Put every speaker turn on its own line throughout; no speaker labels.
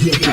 Yeah.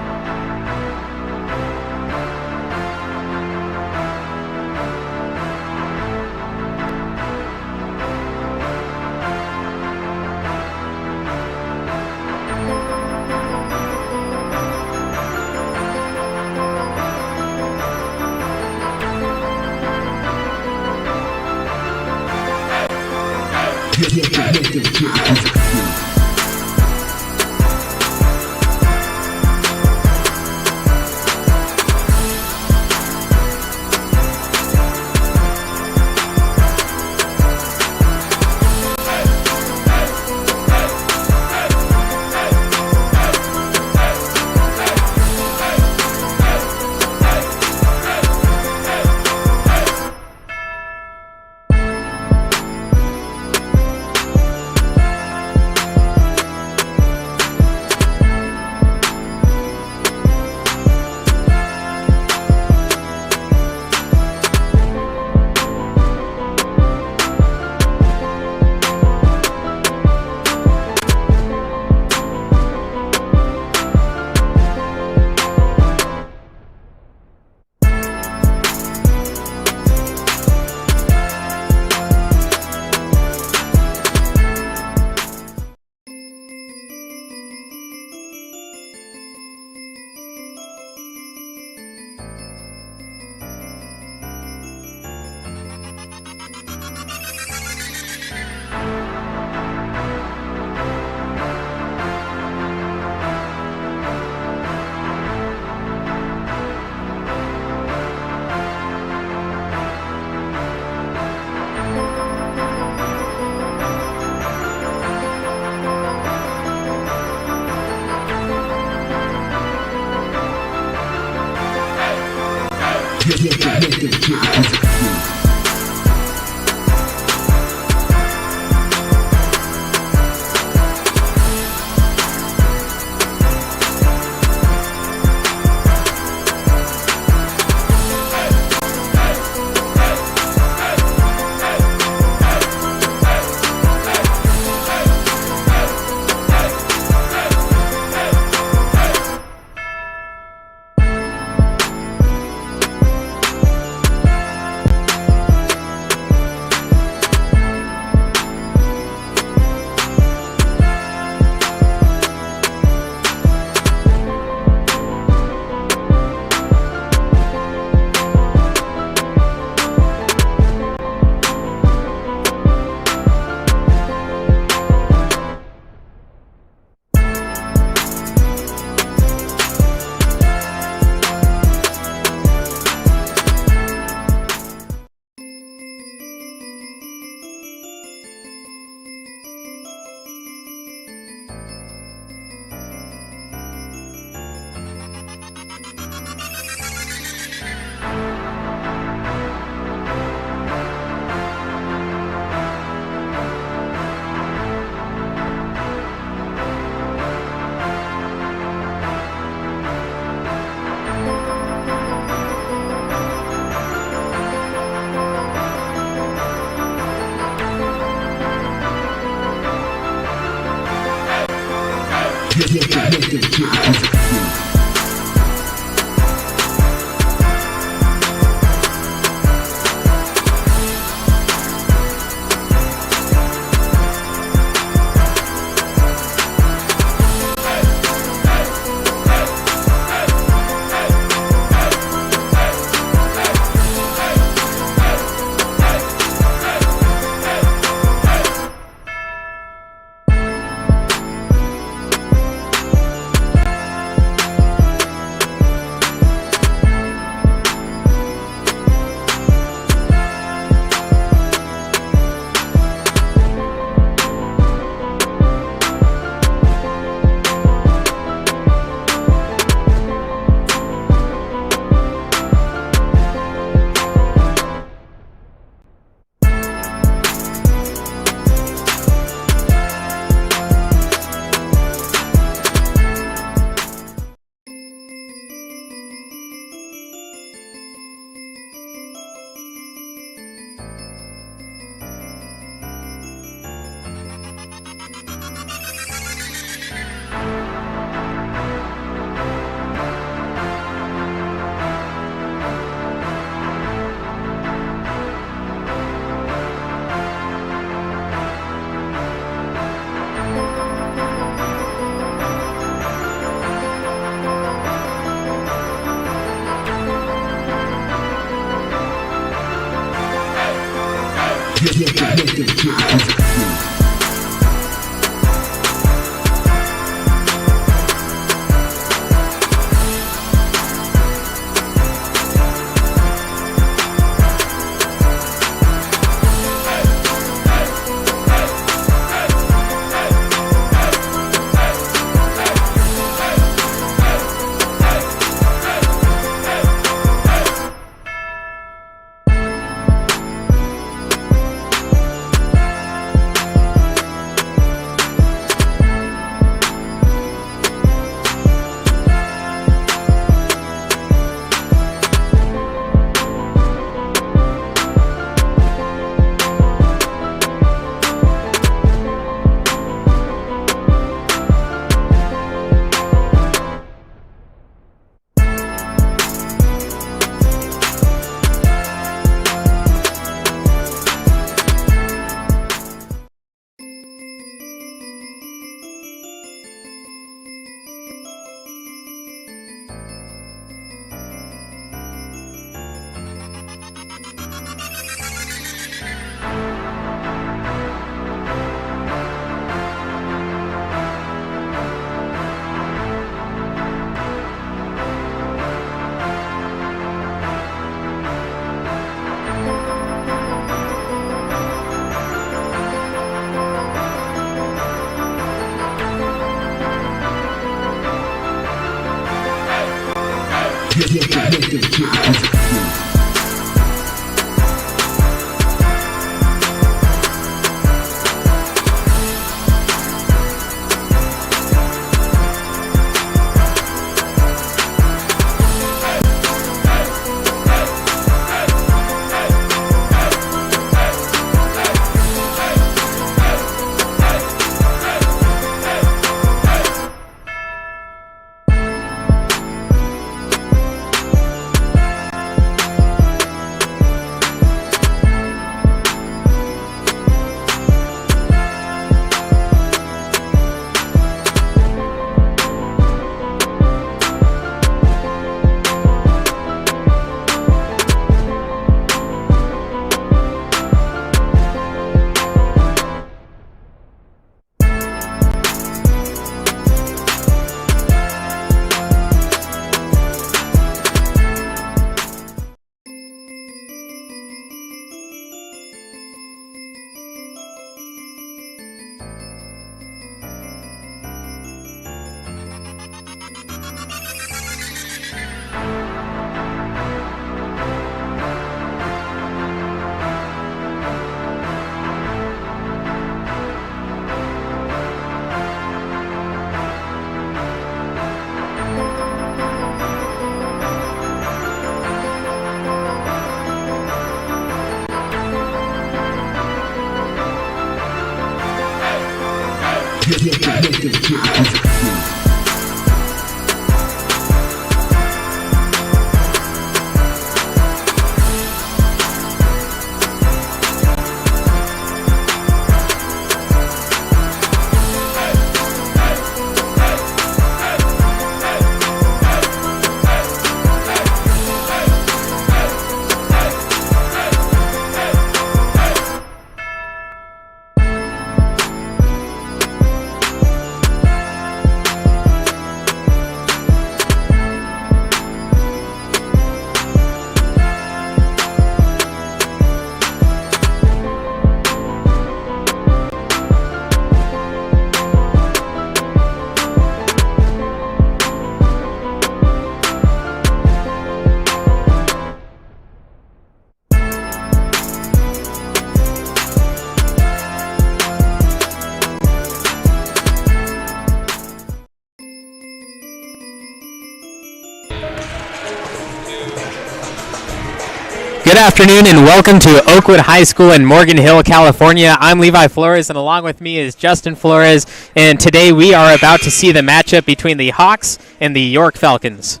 Good afternoon and welcome to Oakwood High School in Morgan Hill, California. I'm Levi Flores and along with me is Justin Flores, and today we are about to see the matchup between the Hawks and the York Falcons.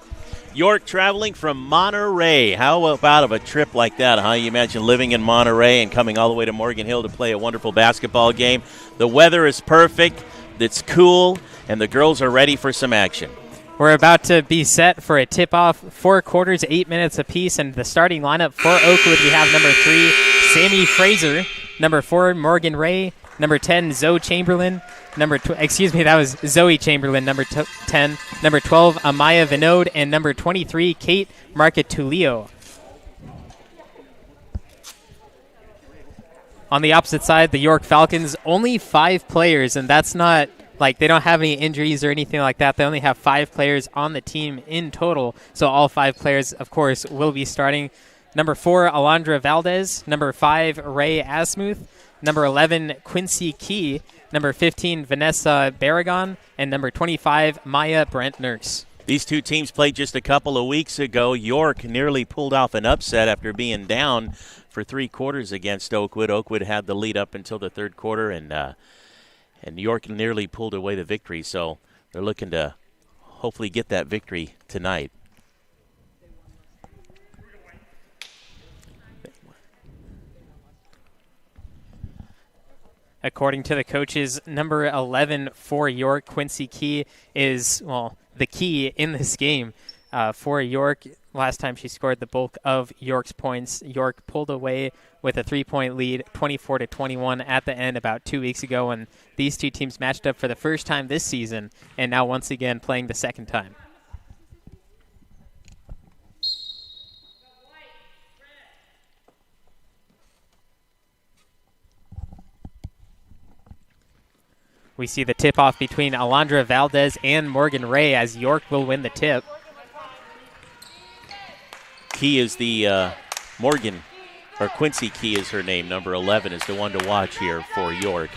York traveling from Monterey. How about a trip like that, huh? You imagine living in Monterey and coming all the way to Morgan Hill to play a wonderful basketball game. The weather is perfect, it's cool, and the girls are ready for some action.
We're about to be set for a tip-off, 4 quarters, 8 minutes apiece, and the starting lineup for Oakwood, we have number 3, Sammy Fraser, number 4, Morgan Ray, number 10, Zoe Chamberlain, that was Zoe Chamberlain, number 10, number 12, Amaya Vinod, and number 23, Kate Marcatulio. On the opposite side, the York Falcons, only 5 players, and that's not like they don't have any injuries or anything like that. They only have 5 players on the team in total. So all 5 players, of course, will be starting. Number 4, Alondra Valdez. Number 5, Ray Asmuth. Number 11, Quincy Key. Number 15, Vanessa Barragon. And number 25, Maya Brent Nurse.
These two teams played just a couple of weeks ago. York nearly pulled off an upset after being down for 3 quarters against Oakwood. Oakwood had the lead up until the 3rd quarter, and York nearly pulled away the victory, so they're looking to hopefully get that victory tonight.
According to the coaches, number 11 for York, Quincy Key, is, the key in this game for York. Last time she scored the bulk of York's points. York pulled away with a 3-point lead, 24-21 at the end about 2 weeks ago, and these two teams matched up for the first time this season, and now once again playing the second time. We see the tip-off between Alondra Valdez and Morgan Ray as York will win the tip.
Key is the Morgan, or Quincy Key is her name. Number 11 is the one to watch here for York.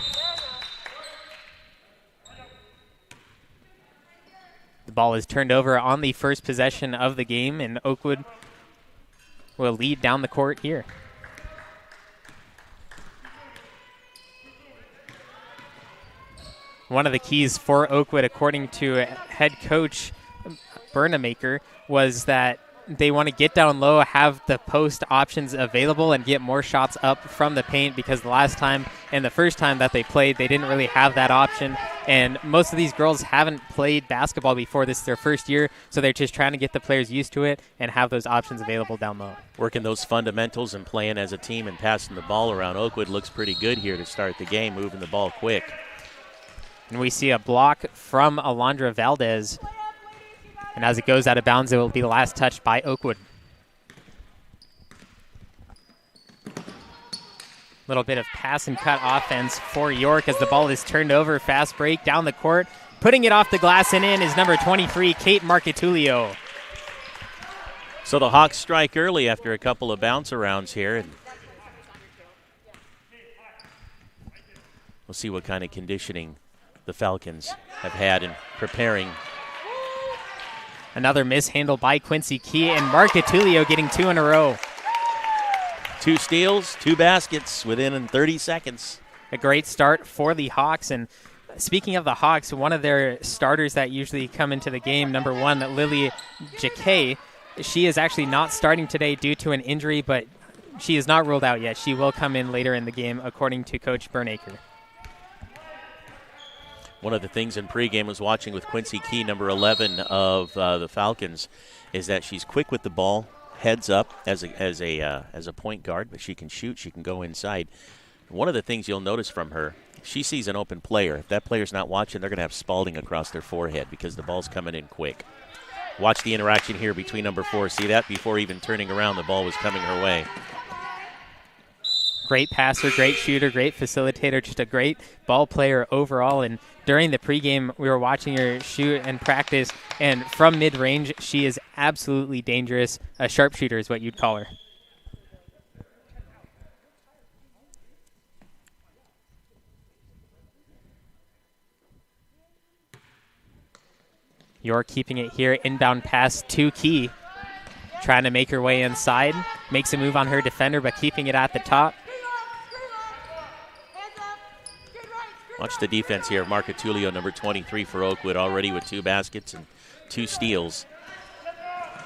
The ball is turned over on the first possession of the game, and Oakwood will lead down the court here. One of the keys for Oakwood, according to head coach Burnamaker, was that they want to get down low, have the post options available, and get more shots up from the paint, because the last time and the first time that they played, they didn't really have that option. And most of these girls haven't played basketball before. This is their first year, so they're just trying to get the players used to it and have those options available down low.
Working those fundamentals and playing as a team and passing the ball around. Oakwood looks pretty good here to start the game, moving the ball quick.
And we see a block from Alondra Valdez. And as it goes out of bounds, it will be the last touch by Oakwood. Little bit of pass and cut offense for York as the ball is turned over. Fast break down the court. Putting it off the glass and in is number 23, Kate Marcatulio.
So the Hawks strike early after a couple of bounce arounds here. And we'll see what kind of conditioning the Falcons have had in preparing.
Another mishandle by Quincy Key, and Marcatulio getting 2 in a row.
2 steals, 2 baskets within 30 seconds.
A great start for the Hawks. And speaking of the Hawks, one of their starters that usually come into the game, number 1, Lily Jacquet, she is actually not starting today due to an injury, but she is not ruled out yet. She will come in later in the game, according to Coach Burnacre.
One of the things in pregame was watching with Quincy Key, number 11 of the Falcons, is that she's quick with the ball, heads up as a point guard, but she can shoot, she can go inside. One of the things you'll notice from her, she sees an open player. If that player's not watching, they're going to have Spalding across their forehead because the ball's coming in quick. Watch the interaction here between number 4. See that? Before even turning around, the ball was coming her way.
Great passer, great shooter, great facilitator, just a great ball player overall. And during the pregame, we were watching her shoot and practice, and from mid-range, she is absolutely dangerous. A sharpshooter is what you'd call her. York keeping it here, inbound pass to Key. Trying to make her way inside. Makes a move on her defender, but keeping it at the top.
Watch the defense here. Marcatulio, number 23 for Oakwood, already with 2 baskets and 2 steals.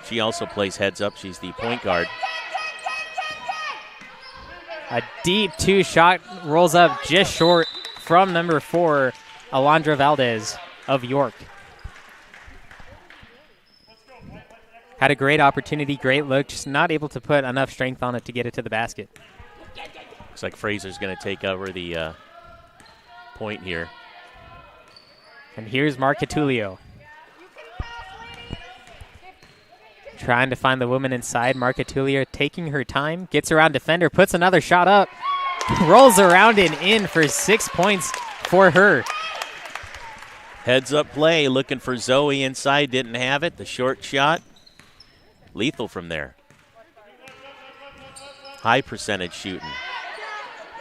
She also plays heads up. She's the point guard.
A deep 2-shot rolls up just short from number 4, Alondra Valdez of York. Had a great opportunity, great look, just not able to put enough strength on it to get it to the basket.
Looks like Fraser's going to take over the point here.
And here's Marcatulio. Trying to find the woman inside. Marcatulio taking her time, gets around defender, puts another shot up, rolls around and in for 6 points for her.
Heads up play, looking for Zoe inside, didn't have it. The short shot, lethal from there. High percentage shooting.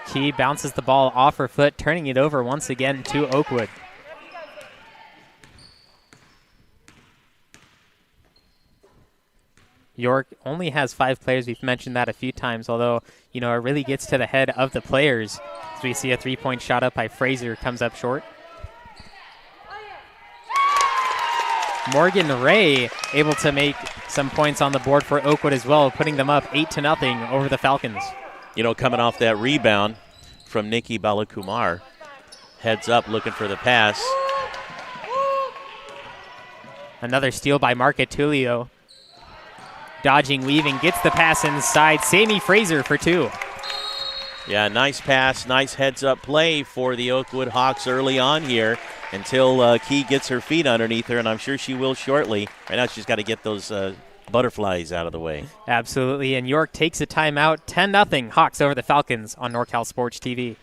Key bounces the ball off her foot, turning it over once again to Oakwood. York only has 5 players. We've mentioned that a few times, although, it really gets to the head of the players. As we see a 3-point shot up by Fraser, comes up short. Morgan Ray able to make some points on the board for Oakwood as well, putting them up 8-0 over the Falcons.
Coming off that rebound from Nikki Balakumar. Heads up, looking for the pass.
Another steal by Marcatulio. Dodging, weaving, gets the pass inside. Sammy Fraser for 2.
Yeah, nice pass, nice heads-up play for the Oakwood Hawks early on here until Key gets her feet underneath her, and I'm sure she will shortly. Right now she's got to get those butterflies out of the way.
Absolutely, and York takes a timeout. 10-0 Hawks over the Falcons on NorCal Sports TV.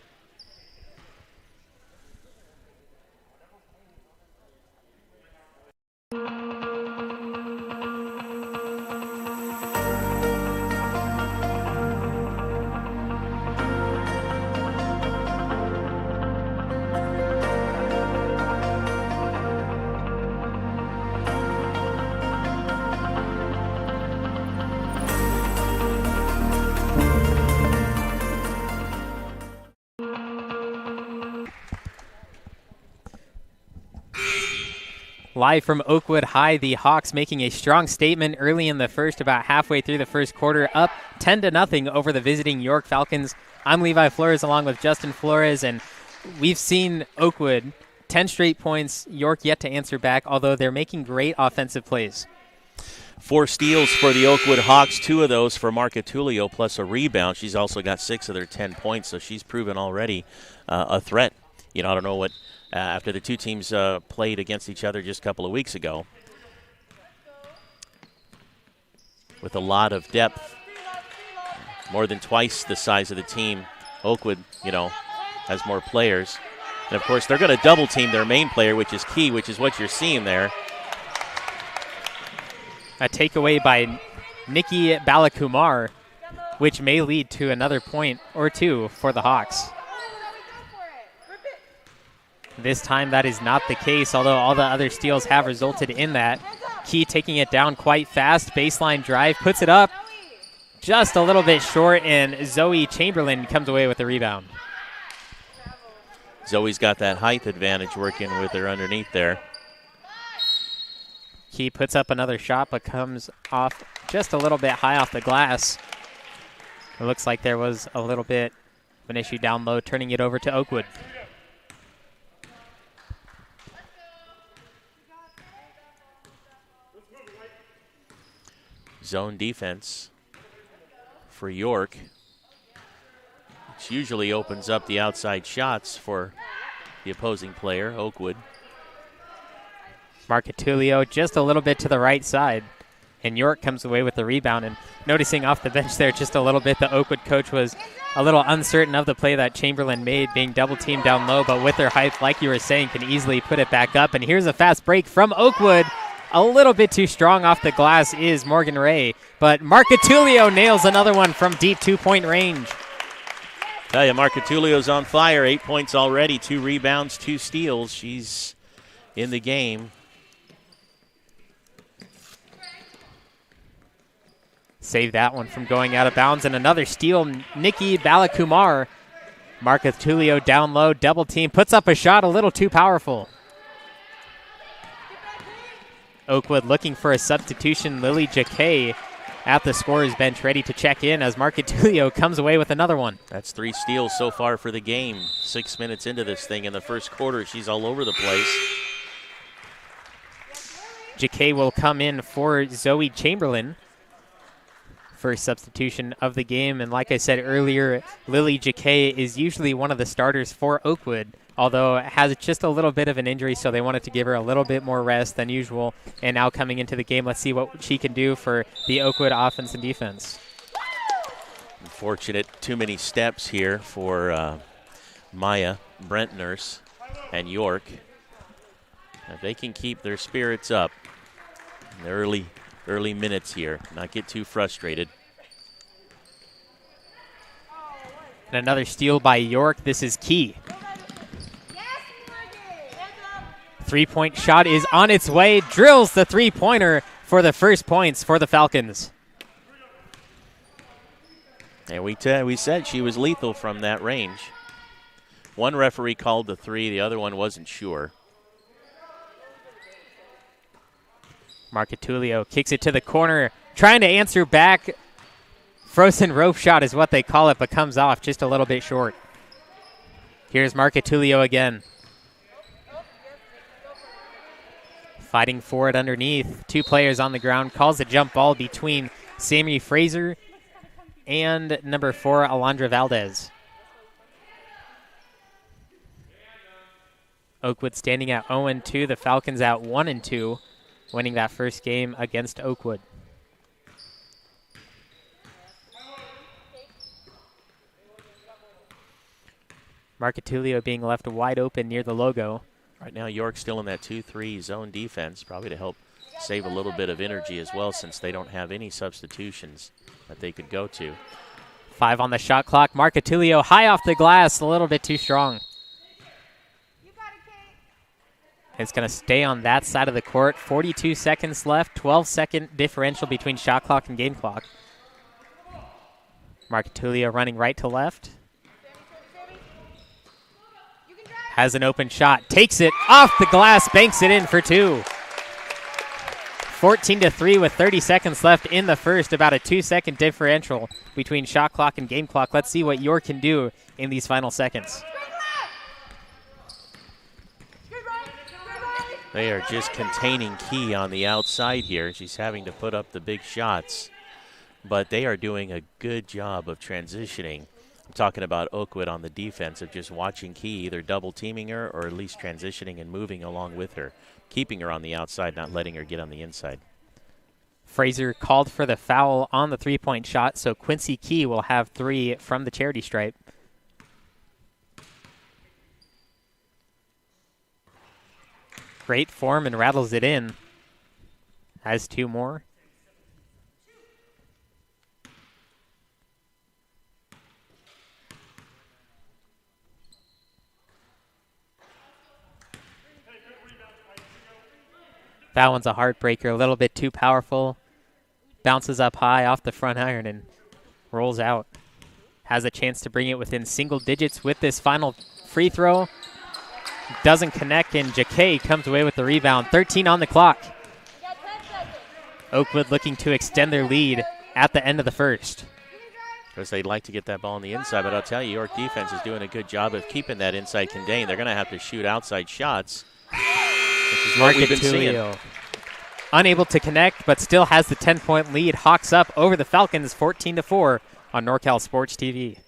Live from Oakwood High, the Hawks making a strong statement early in the first, about halfway through the first quarter, up 10-0 over the visiting York Falcons. I'm Levi Flores along with Justin Flores, and we've seen Oakwood 10 straight points, York yet to answer back, although they're making great offensive plays.
4 steals for the Oakwood Hawks, 2 of those for Marca Tullio, plus a rebound. She's also got 6 of their 10 points, so she's proven already a threat. I don't know what, after the two teams played against each other just a couple of weeks ago, with a lot of depth, more than twice the size of the team. Oakwood, has more players. And, of course, they're going to double-team their main player, which is key, which is what you're seeing there.
A takeaway by Nikki Balakumar, which may lead to another point or two for the Hawks. This time that is not the case, although all the other steals have resulted in that. Key taking it down quite fast. Baseline drive, puts it up just a little bit short, and Zoe Chamberlain comes away with the rebound.
Zoe's got that height advantage working with her underneath there.
Key puts up another shot, but comes off just a little bit high off the glass. It looks like there was a little bit of an issue down low, turning it over to Oakwood.
Zone defense for York, which usually opens up the outside shots for the opposing player, Oakwood.
Marcatulio just a little bit to the right side, and York comes away with the rebound. And noticing off the bench there just a little bit, the Oakwood coach was a little uncertain of the play that Chamberlain made, being double-teamed down low, but with their height, like you were saying, can easily put it back up. And here's a fast break from Oakwood. A little bit too strong off the glass is Morgan Ray, but Marcatulio nails another one from deep 2-point range.
Tell you, Marcatulio's on fire. 8 points already, 2 rebounds, 2 steals. She's in the game.
Save that one from going out of bounds, and another steal, Nikki Balakumar. Marcatulio down low, double team, puts up a shot a little too powerful. Oakwood looking for a substitution. Lily Jacquet at the scorer's bench, ready to check in as Marcatulio comes away with another one.
That's 3 steals so far for the game. 6 minutes into this thing in the first quarter. She's all over the place.
Jacquet will come in for Zoe Chamberlain. First substitution of the game. And like I said earlier, Lily Jacquet is usually one of the starters for Oakwood, although has just a little bit of an injury, so they wanted to give her a little bit more rest than usual. And now coming into the game, let's see what she can do for the Oakwood offense and defense.
Unfortunate, too many steps here for Maya Brentners and York. If they can keep their spirits up in the early minutes here, not get too frustrated.
And another steal by York. This is key. 3-point shot is on its way. Drills the 3-pointer for the first points for the Falcons.
And we said she was lethal from that range. One referee called the 3, the other one wasn't sure.
Marcatulio kicks it to the corner, trying to answer back. Frozen rope shot is what they call it, but comes off just a little bit short. Here's Marcatulio again. Fighting for it underneath. 2 players on the ground. Calls a jump ball between Sammy Fraser and number 4, Alondra Valdez. Oakwood standing at 0-2. The Falcons at 1-2, winning that first game against Oakwood. Marcatulio being left wide open near the logo.
Right now, York's still in that 2-3 zone defense, probably to help save a little bit of energy as well, since they don't have any substitutions that they could go to.
5 on the shot clock. Marcatulio high off the glass, a little bit too strong. It's going to stay on that side of the court. 42 seconds left, 12-second differential between shot clock and game clock. Marcatulio running right to left. Has an open shot, takes it off the glass, banks it in for 2. 14-3 with 30 seconds left in the first, about a 2-second differential between shot clock and game clock. Let's see what York can do in these final seconds.
They are just containing Key on the outside here. She's having to put up the big shots, but they are doing a good job of transitioning. I'm talking about Oakwood on the defense, of just watching Key either double teaming her or at least transitioning and moving along with her, keeping her on the outside, not letting her get on the inside.
Fraser called for the foul on the three-point shot, so Quincy Key will have 3 from the charity stripe. Great form and rattles it in. Has 2 more. That one's a heartbreaker, a little bit too powerful. Bounces up high off the front iron and rolls out. Has a chance to bring it within single digits with this final free throw. Doesn't connect, and Jacquet comes away with the rebound. 13 on the clock. Oakwood looking to extend their lead at the end of the first.
Because they'd like to get that ball on the inside, but I'll tell you, York defense is doing a good job of keeping that inside contained. They're going to have to shoot outside shots, which is what we've been seeing.
Unable to connect, but still has the 10-point lead. Hawks up over the Falcons, 14-4 on NorCal Sports TV.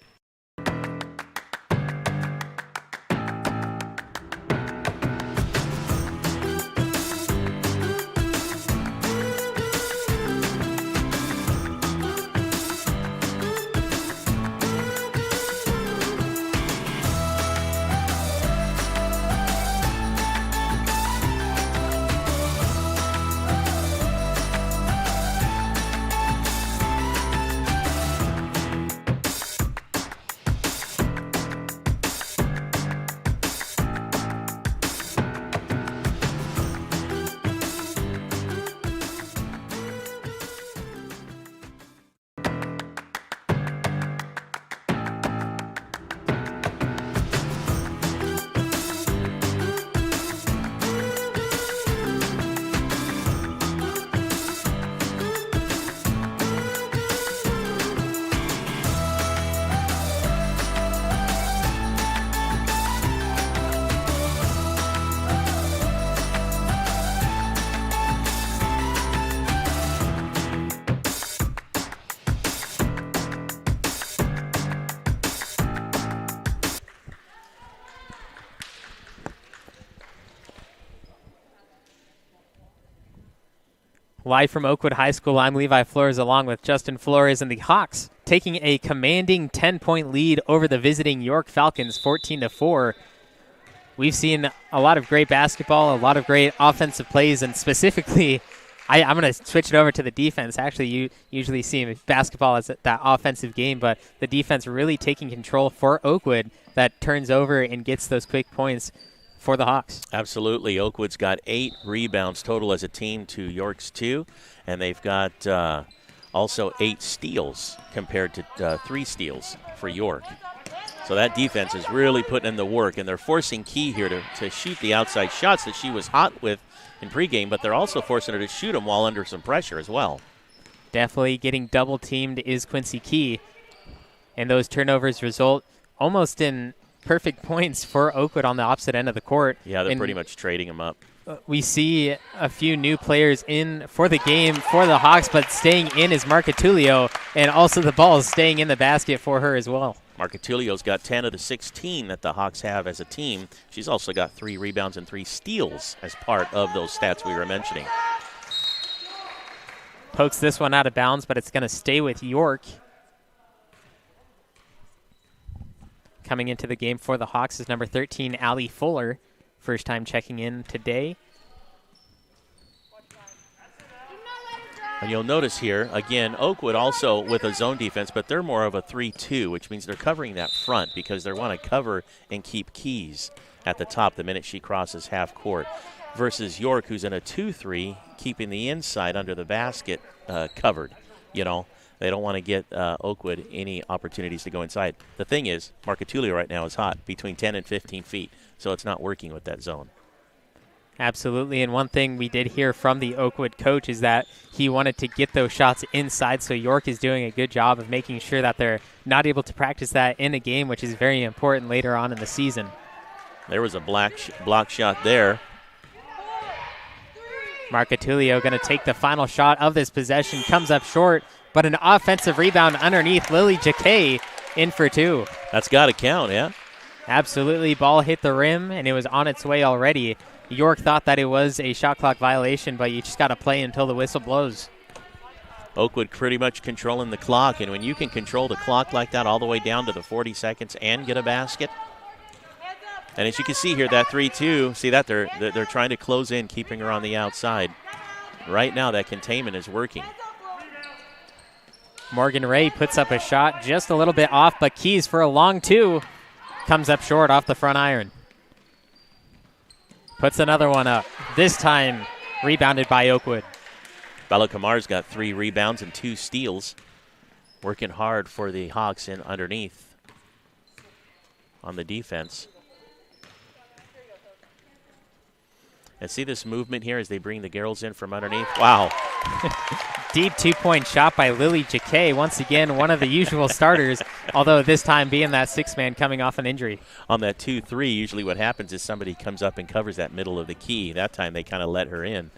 Live from Oakwood High School, I'm Levi Flores along with Justin Flores, and the Hawks taking a commanding 10-point lead over the visiting York Falcons, 14-4. We've seen a lot of great basketball, a lot of great offensive plays, and specifically, I'm going to switch it over to the defense. Actually, you usually see basketball as that offensive game, but the defense really taking control for Oakwood that turns over and gets those quick points for the Hawks.
Absolutely. Oakwood's got 8 rebounds total as a team to York's 2, and they've got also 8 steals compared to 3 steals for York. So that defense is really putting in the work, and they're forcing Key here to shoot the outside shots that she was hot with in pregame, but they're also forcing her to shoot them while under some pressure as well.
Definitely getting double-teamed is Quincy Key, and those turnovers result almost in perfect points for Oakwood on the opposite end of the court.
Yeah, they're pretty much trading them up.
We see a few new players in for the game for the Hawks, but staying in is Marcatulio, and also the ball is staying in the basket for her as well.
Marcatulio's got 10 of the 16 that the Hawks have as a team. She's also got 3 rebounds and 3 steals as part of those stats we were mentioning.
Pokes this one out of bounds, but it's going to stay with York. Coming into the game for the Hawks is number 13, Allie Fuller. First time checking in today.
And you'll notice here, again, Oakwood also with a zone defense, but they're more of a 3-2, which means they're covering that front because they want to cover and keep Keys at the top the minute she crosses half court, versus York, who's in a 2-3, keeping the inside under the basket covered. You know, they don't want to get Oakwood any opportunities to go inside. The thing is, Marcatulio right now is hot, between 10 and 15 feet, so it's not working with that zone.
Absolutely, and one thing we did hear from the Oakwood coach is that he wanted to get those shots inside, so York is doing a good job of making sure that they're not able to practice that in a game, which is very important later on in the season.
There was a block shot there.
Marcatulio going to take the final shot of this possession, comes up short, but an offensive rebound underneath. Lily Jacquet in for two.
That's got to count, yeah?
Absolutely. Ball hit the rim, and it was on its way already. York thought that it was a shot clock violation, but you just got to play until the whistle blows.
Oakwood pretty much controlling the clock, and when you can control the clock like that all the way down to the 40 seconds and get a basket. And as you can see here, that 3-2, see that they're trying to close in, keeping her on the outside. Right now, that containment is working.
Morgan Ray puts up a shot just a little bit off, but Keys for a long two. Comes up short off the front iron. Puts another one up. This time rebounded by Oakwood.
Bella Kamar's got 3 rebounds and 2 steals. Working hard for the Hawks in underneath on the defense. And see this movement here as they bring the girls in from underneath. Wow.
Deep two-point shot by Lily Jacquet. Once again, one of the usual starters, although this time being that 6-man coming off an injury.
On that 2-3, usually what happens is somebody comes up and covers that middle of the key. That time they kind of let her in.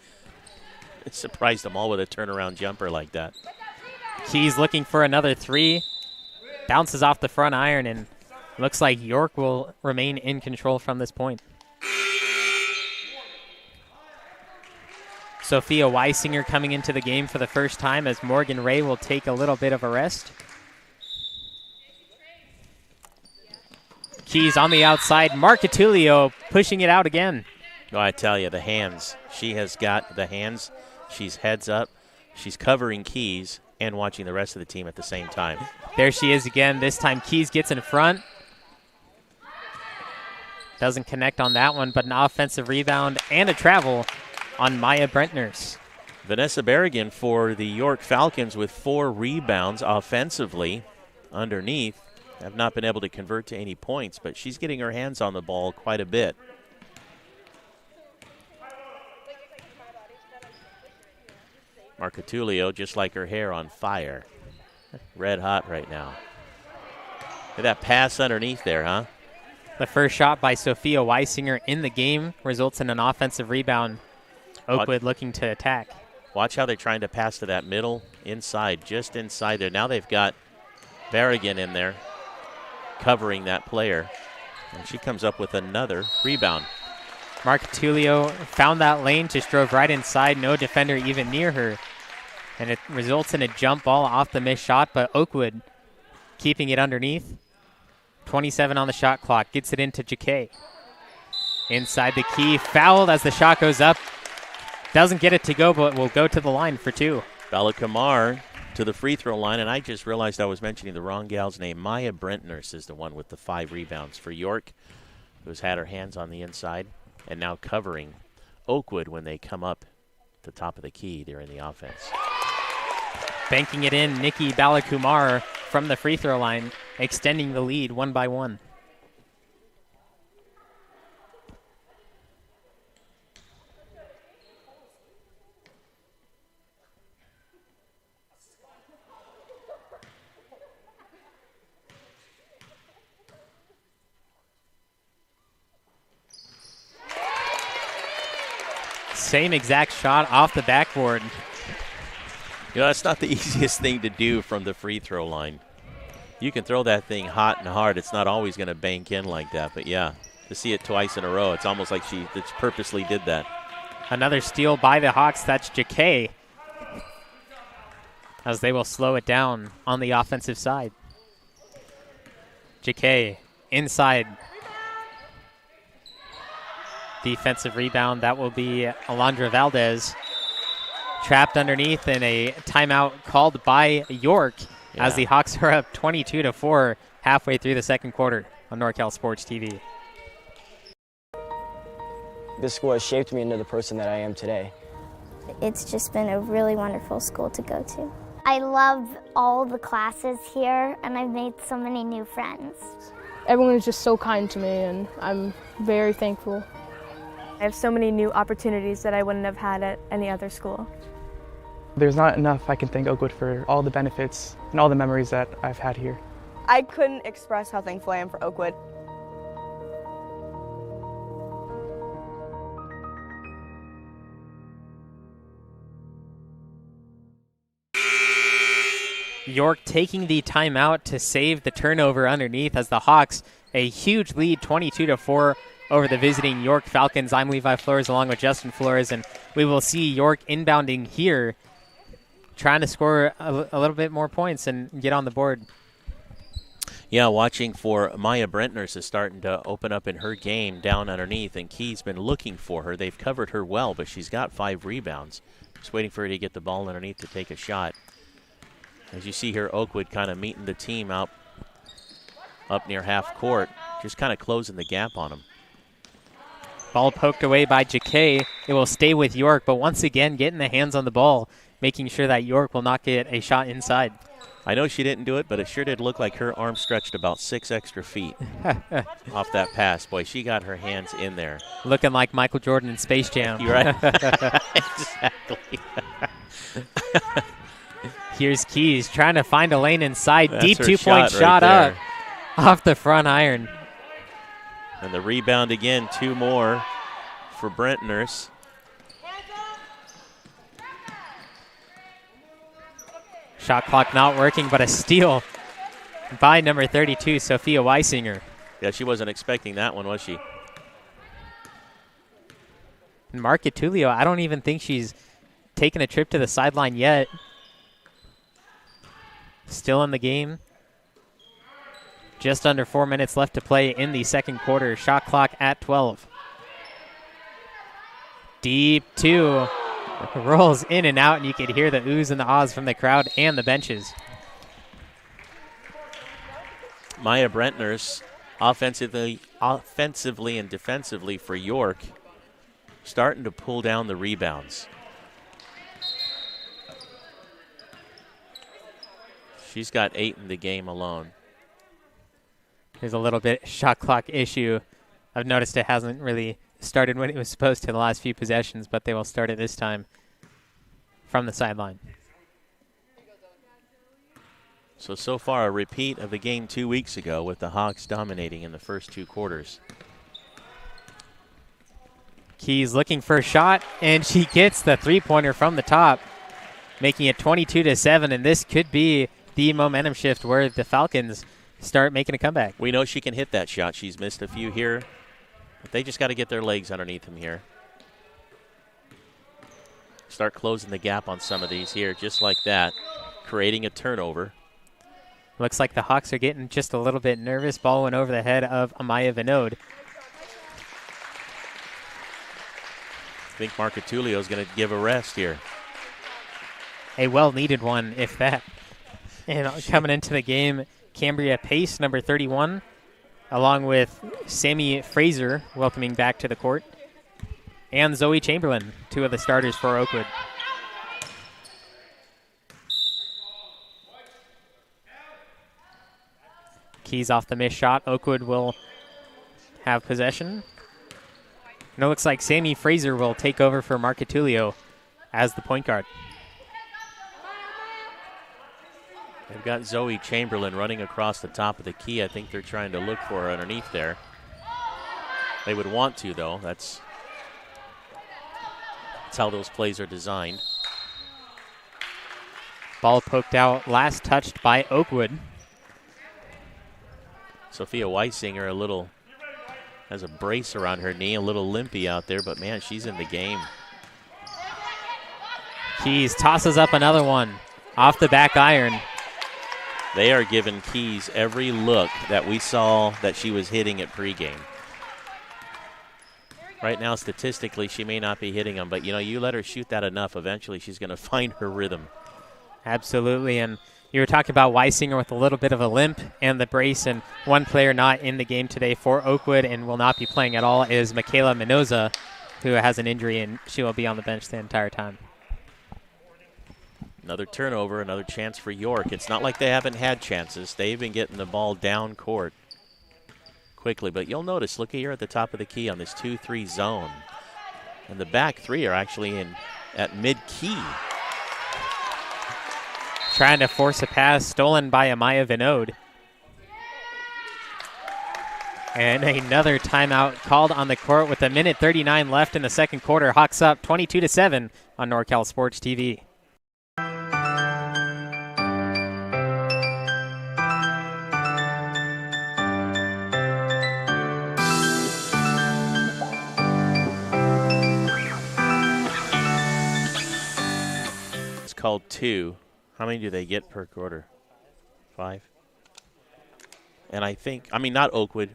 It surprised them all with a turnaround jumper like that.
Keys looking for another 3. Bounces off the front iron, and looks like York will remain in control from this point. Sophia Weisinger coming into the game for the first time as Morgan Ray will take a little bit of a rest. Keys on the outside. Marcatulio pushing it out again.
Oh, I tell you, the hands. She has got the hands. She's heads up. She's covering Keys and watching the rest of the team at the same time.
There she is again. This time Keys gets in front. Doesn't connect on that one, but an offensive rebound and a travel on Maya Brentners.
Vanessa Berrigan for the York Falcons with 4 rebounds offensively underneath. Have not been able to convert to any points, but she's getting her hands on the ball quite a bit. Marcatulio, just like her hair, on fire. Red hot right now. Look at that pass underneath there, huh?
The first shot by Sophia Weisinger in the game results in an offensive rebound. Oakwood looking to attack.
Watch how they're trying to pass to that middle inside, just inside there. Now they've got Berrigan in there covering that player. And she comes up with another rebound.
Marcatulio found that lane, just drove right inside, no defender even near her. And it results in a jump ball off the missed shot, but Oakwood keeping it underneath. 27 on the shot clock, gets it into Jacquet. Inside the key, fouled as the shot goes up. Doesn't get it to go, but will go to the line for 2.
Bella Kamar to the free throw line, and I just realized I was mentioning the wrong gal's name. Maya Brentners is the one with the 5 rebounds for York, who's had her hands on the inside and now covering Oakwood when they come up the top of the key there in the offense.
Banking it in, Nikki Balakumar from the free throw line, extending the lead 1 by 1. Same exact shot off the backboard.
You know, that's not the easiest thing to do from the free throw line. You can throw that thing hot and hard. It's not always going to bank in like that. But, yeah, to see it twice in a row, it's almost like she purposely did that.
Another steal by the Hawks. That's Jacquet, as they will slow it down on the offensive side. Jacquet inside. Defensive rebound, that will be Alondra Valdez. Trapped underneath, and a timeout called by York as the Hawks are up 22-4 halfway through the second quarter on NorCal Sports TV.
This school has shaped me into the person that I am today.
It's just been a really wonderful school to go to. I love all the classes here, and I've made so many new friends.
Everyone is just so kind to me, and I'm very thankful. I have so many new opportunities that I wouldn't have had at any other school.
There's not enough I can thank Oakwood for all the benefits and all the memories that I've had here.
I couldn't express how thankful I am for Oakwood.
York taking the timeout to save the turnover underneath as the Hawks, a huge lead, 22-4 over the visiting York Falcons. I'm Levi Flores along with Justin Flores, and we will see York inbounding here, trying to score a little bit more points and get on the board.
Yeah, watching for Maya Brentners is starting to open up in her game down underneath, and Key's been looking for her. They've covered her well, but she's got 5 rebounds. Just waiting for her to get the ball underneath to take a shot. As you see here, Oakwood kind of meeting the team up near half court, just kind of closing the gap on them.
Ball poked away by Jacquet. It will stay with York, but once again getting the hands on the ball, making sure that York will not get a shot inside.
I know she didn't do it, but it sure did look like her arm stretched about 6 extra feet off that pass. Boy, she got her hands in there.
Looking like Michael Jordan in Space Jam.
You're right. Exactly.
Here's Keys trying to find a lane inside.
That's
Deep
her
two-point shot
right
up off the front iron.
And the rebound again, 2 more for Brentners.
Shot clock not working, but a steal by number 32, Sophia Weisinger.
Yeah, she wasn't expecting that one, was she?
Mark Tulio, I don't even think she's taken a trip to the sideline yet. Still in the game. Just under 4 minutes left to play in the second quarter. Shot clock at 12. Deep 2. Rolls in and out, and you could hear the oohs and the ahs from the crowd and the benches.
Maya Brentners, offensively and defensively for York, starting to pull down the rebounds. She's got 8 in the game alone.
There's a little bit shot clock issue. I've noticed it hasn't really started when it was supposed to the last few possessions, but they will start it this time from the sideline.
So far a repeat of the game 2 weeks ago with the Hawks dominating in the first 2 quarters.
Keys looking for a shot, and she gets the three-pointer from the top, making it 22-7, and this could be the momentum shift where the Falcons start making a comeback.
We know she can hit that shot. She's missed a few here, but they just got to get their legs underneath them here. Start closing the gap on some of these here, just like that, creating a turnover.
Looks like the Hawks are getting just a little bit nervous. Ball went over the head of Amaya Vinod.
I think Marcatulio is going to give a rest here.
A well-needed one, if that. And coming into the game, Cambria Pace, number 31, along with Sammy Fraser, welcoming back to the court, and Zoe Chamberlain, 2 of the starters for Oakwood. Keys off the missed shot. Oakwood will have possession. And it looks like Sammy Fraser will take over for Marcatulio as the point guard.
They've got Zoe Chamberlain running across the top of the key. I think they're trying to look for her underneath there. They would want to, though. That's how those plays are designed.
Ball poked out, last touched by Oakwood.
Sophia Weisinger has a brace around her knee, a little limpy out there, but man, she's in the game.
Keys tosses up another one off the back iron.
They are giving Keys every look that we saw that she was hitting at pregame. Right now, statistically, she may not be hitting them, but you let her shoot that enough, eventually she's going to find her rhythm.
Absolutely, and you were talking about Weisinger with a little bit of a limp and the brace, and one player not in the game today for Oakwood and will not be playing at all is Michaela Minoza, who has an injury, and she will be on the bench the entire time.
Another turnover, another chance for York. It's not like they haven't had chances. They've been getting the ball down court quickly, but you'll notice, look here at the top of the key on this 2-3 zone. And the back three are actually in at mid-key.
Trying to force a pass stolen by Amaya Vinod. And another timeout called on the court with 1:39 left in the second quarter. Hawks up 22-7 on NorCal Sports TV.
It's called 2. How many do they get per quarter? 5? And I think, not Oakwood.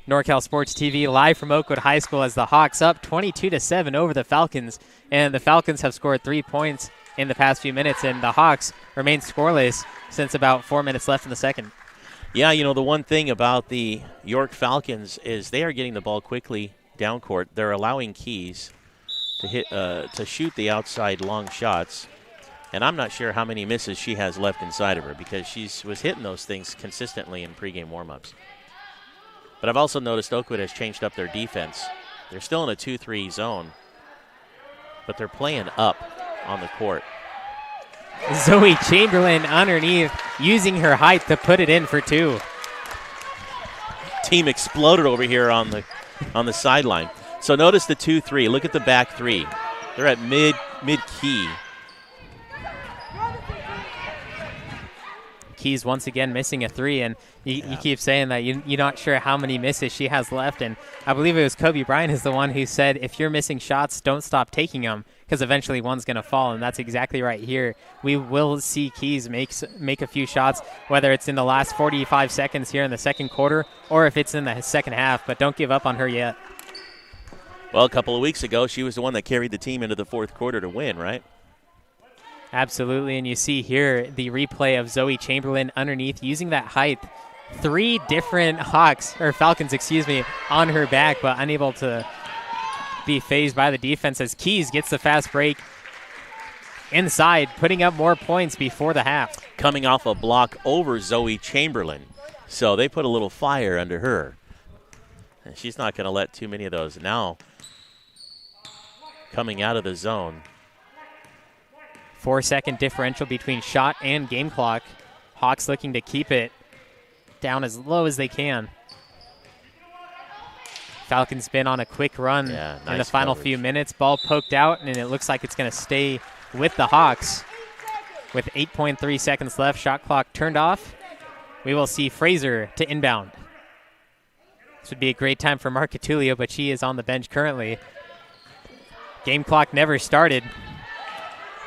NorCal Sports TV live from Oakwood High School as the Hawks up 22-7 over the Falcons. And the Falcons have scored 3 points in the past few minutes, and the Hawks remain scoreless since about 4 minutes left in the second.
Yeah, the one thing about the York Falcons is they are getting the ball quickly down court. They're allowing Keys to shoot the outside long shots. And I'm not sure how many misses she has left inside of her because she was hitting those things consistently in pregame warmups. But I've also noticed Oakwood has changed up their defense. They're still in a 2-3 zone, but they're playing up on the court.
Zoe Chamberlain underneath, using her height to put it in for 2.
Team exploded over here on the sideline. So notice the 2-3. Look at the back three. They're at mid-key.
Keys once again missing a 3, and you keep saying that you're not sure how many misses she has left, and I believe it was Kobe Bryant is the one who said, if you're missing shots, don't stop taking them, because eventually one's going to fall, and that's exactly right here. We will see Keys make a few shots, whether it's in the last 45 seconds here in the second quarter, or if it's in the second half, but don't give up on her yet.
Well, a couple of weeks ago, she was the one that carried the team into the fourth quarter to win, right?
Absolutely, and you see here the replay of Zoe Chamberlain underneath using that height. 3 different Falcons, on her back, but unable to be phased by the defense as Keys gets the fast break inside, putting up more points before the half.
Coming off a block over Zoe Chamberlain, so they put a little fire under her. And she's not going to let too many of those. Now, coming out of the zone.
4-second differential between shot and game clock. Hawks looking to keep it down as low as they can. Falcons been on a quick run in the final few minutes. Ball poked out, and it looks like it's going to stay with the Hawks. With 8.3 seconds left, shot clock turned off. We will see Fraser to inbound. This would be a great time for Marcatulio, but she is on the bench currently. Game clock never started.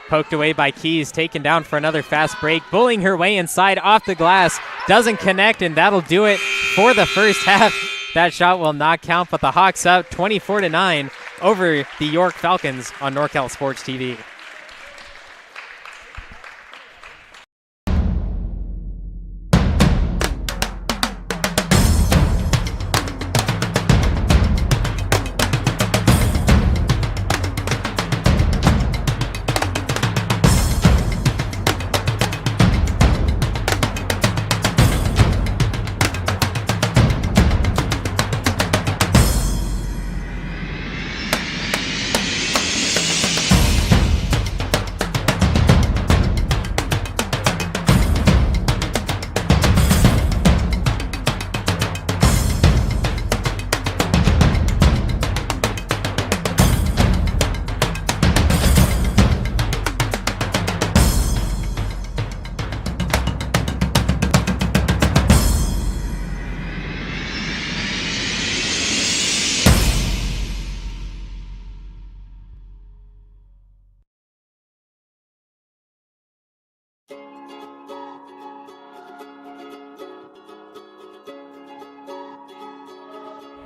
Poked away by Keys, taken down for another fast break, bullying her way inside off the glass. Doesn't connect, and that'll do it for the first half. That shot will not count, but the Hawks up 24-9 over the York Falcons on NorCal Sports TV.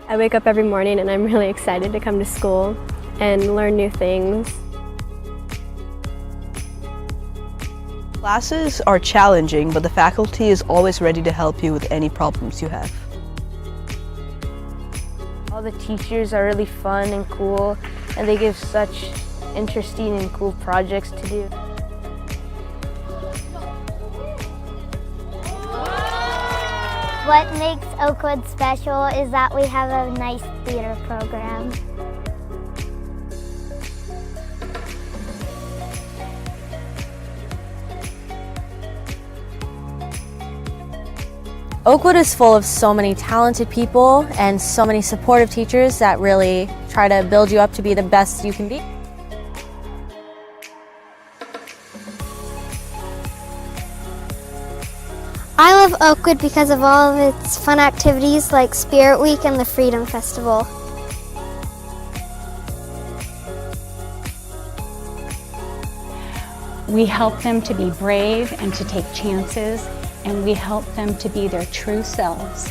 I wake up every morning and I'm really excited to come to school and learn new things.
Classes are challenging, but the faculty is always ready to help you with any problems you have.
All the teachers are really fun and cool, and they give such interesting and cool projects to do.
What makes Oakwood special is that we have a nice theater program.
Oakwood is full of so many talented people and so many supportive teachers that really try to build you up to be the best you can be.
I love Oakwood because of all of its fun activities like Spirit Week and the Freedom Festival.
We help them to be brave and to take chances, and we help them to be their true selves.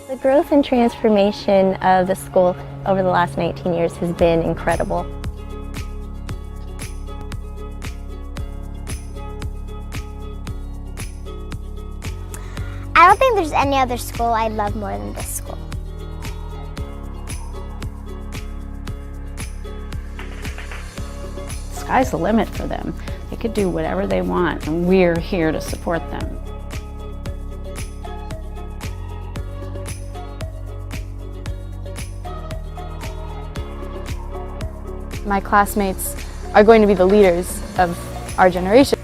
The growth and transformation of the school over the last 19 years has been incredible.
I don't think there's any other school I love more than this school.
Sky's the limit for them. They could do whatever they want, and we're here to support them.
My classmates are going to be the leaders of our generation.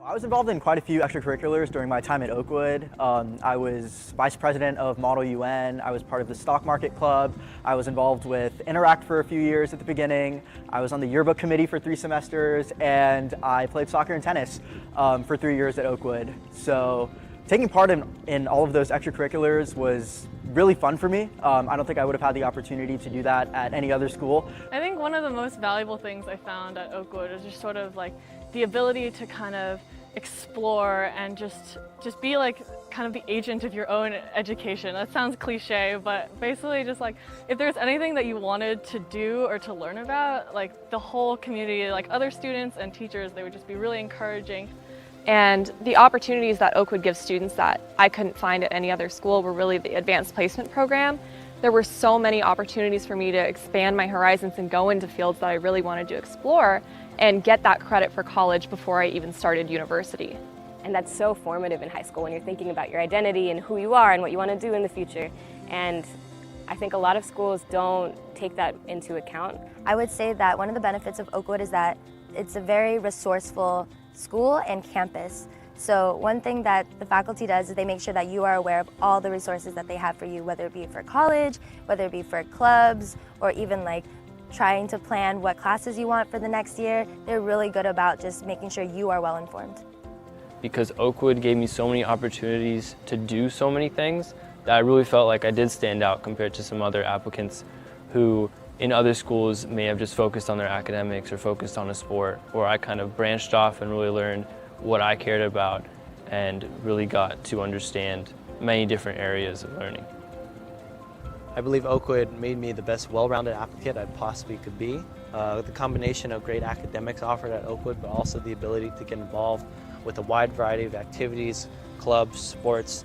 I was involved in quite a few extracurriculars during my time at Oakwood. I was vice president of Model UN. I was part of the stock market club. I was involved with Interact for a few years at the beginning. I was on the yearbook committee for 3 semesters, and I played soccer and tennis for 3 years at Oakwood. So taking part in all of those extracurriculars was really fun for me. I don't think I would have had the opportunity to do that at any other school.
I think one of the most valuable things I found at Oakwood is just sort of like the ability to kind of explore and just be like kind of the agent of your own education. That sounds cliche, but basically just like if there's anything that you wanted to do or to learn about, like the whole community, like other students and teachers, they would just be really encouraging.
And the opportunities that Oakwood gives students that I couldn't find at any other school were really the advanced placement program. There were so many opportunities for me to expand my horizons and go into fields that I really wanted to explore and get that credit for college before I even started university.
And that's so formative in high school when you're thinking about your identity and who you are and what you want to do in the future. And I think a lot of schools don't take that into account.
I would say that one of the benefits of Oakwood is that it's a very resourceful school and campus. So one thing that the faculty does is they make sure that you are aware of all the resources that they have for you, whether it be for college, whether it be for clubs, or even like trying to plan what classes you want for the next year. They're really good about just making sure you are well informed.
Because Oakwood gave me so many opportunities to do so many things that I really felt like I did stand out compared to some other applicants who in other schools may have just focused on their academics or focused on a sport, or I kind of branched off and really learned what I cared about and really got to understand many different areas of learning.
I believe Oakwood made me the best well-rounded applicant I possibly could be. The combination of great academics offered at Oakwood, but also the ability to get involved with a wide variety of activities, clubs, sports,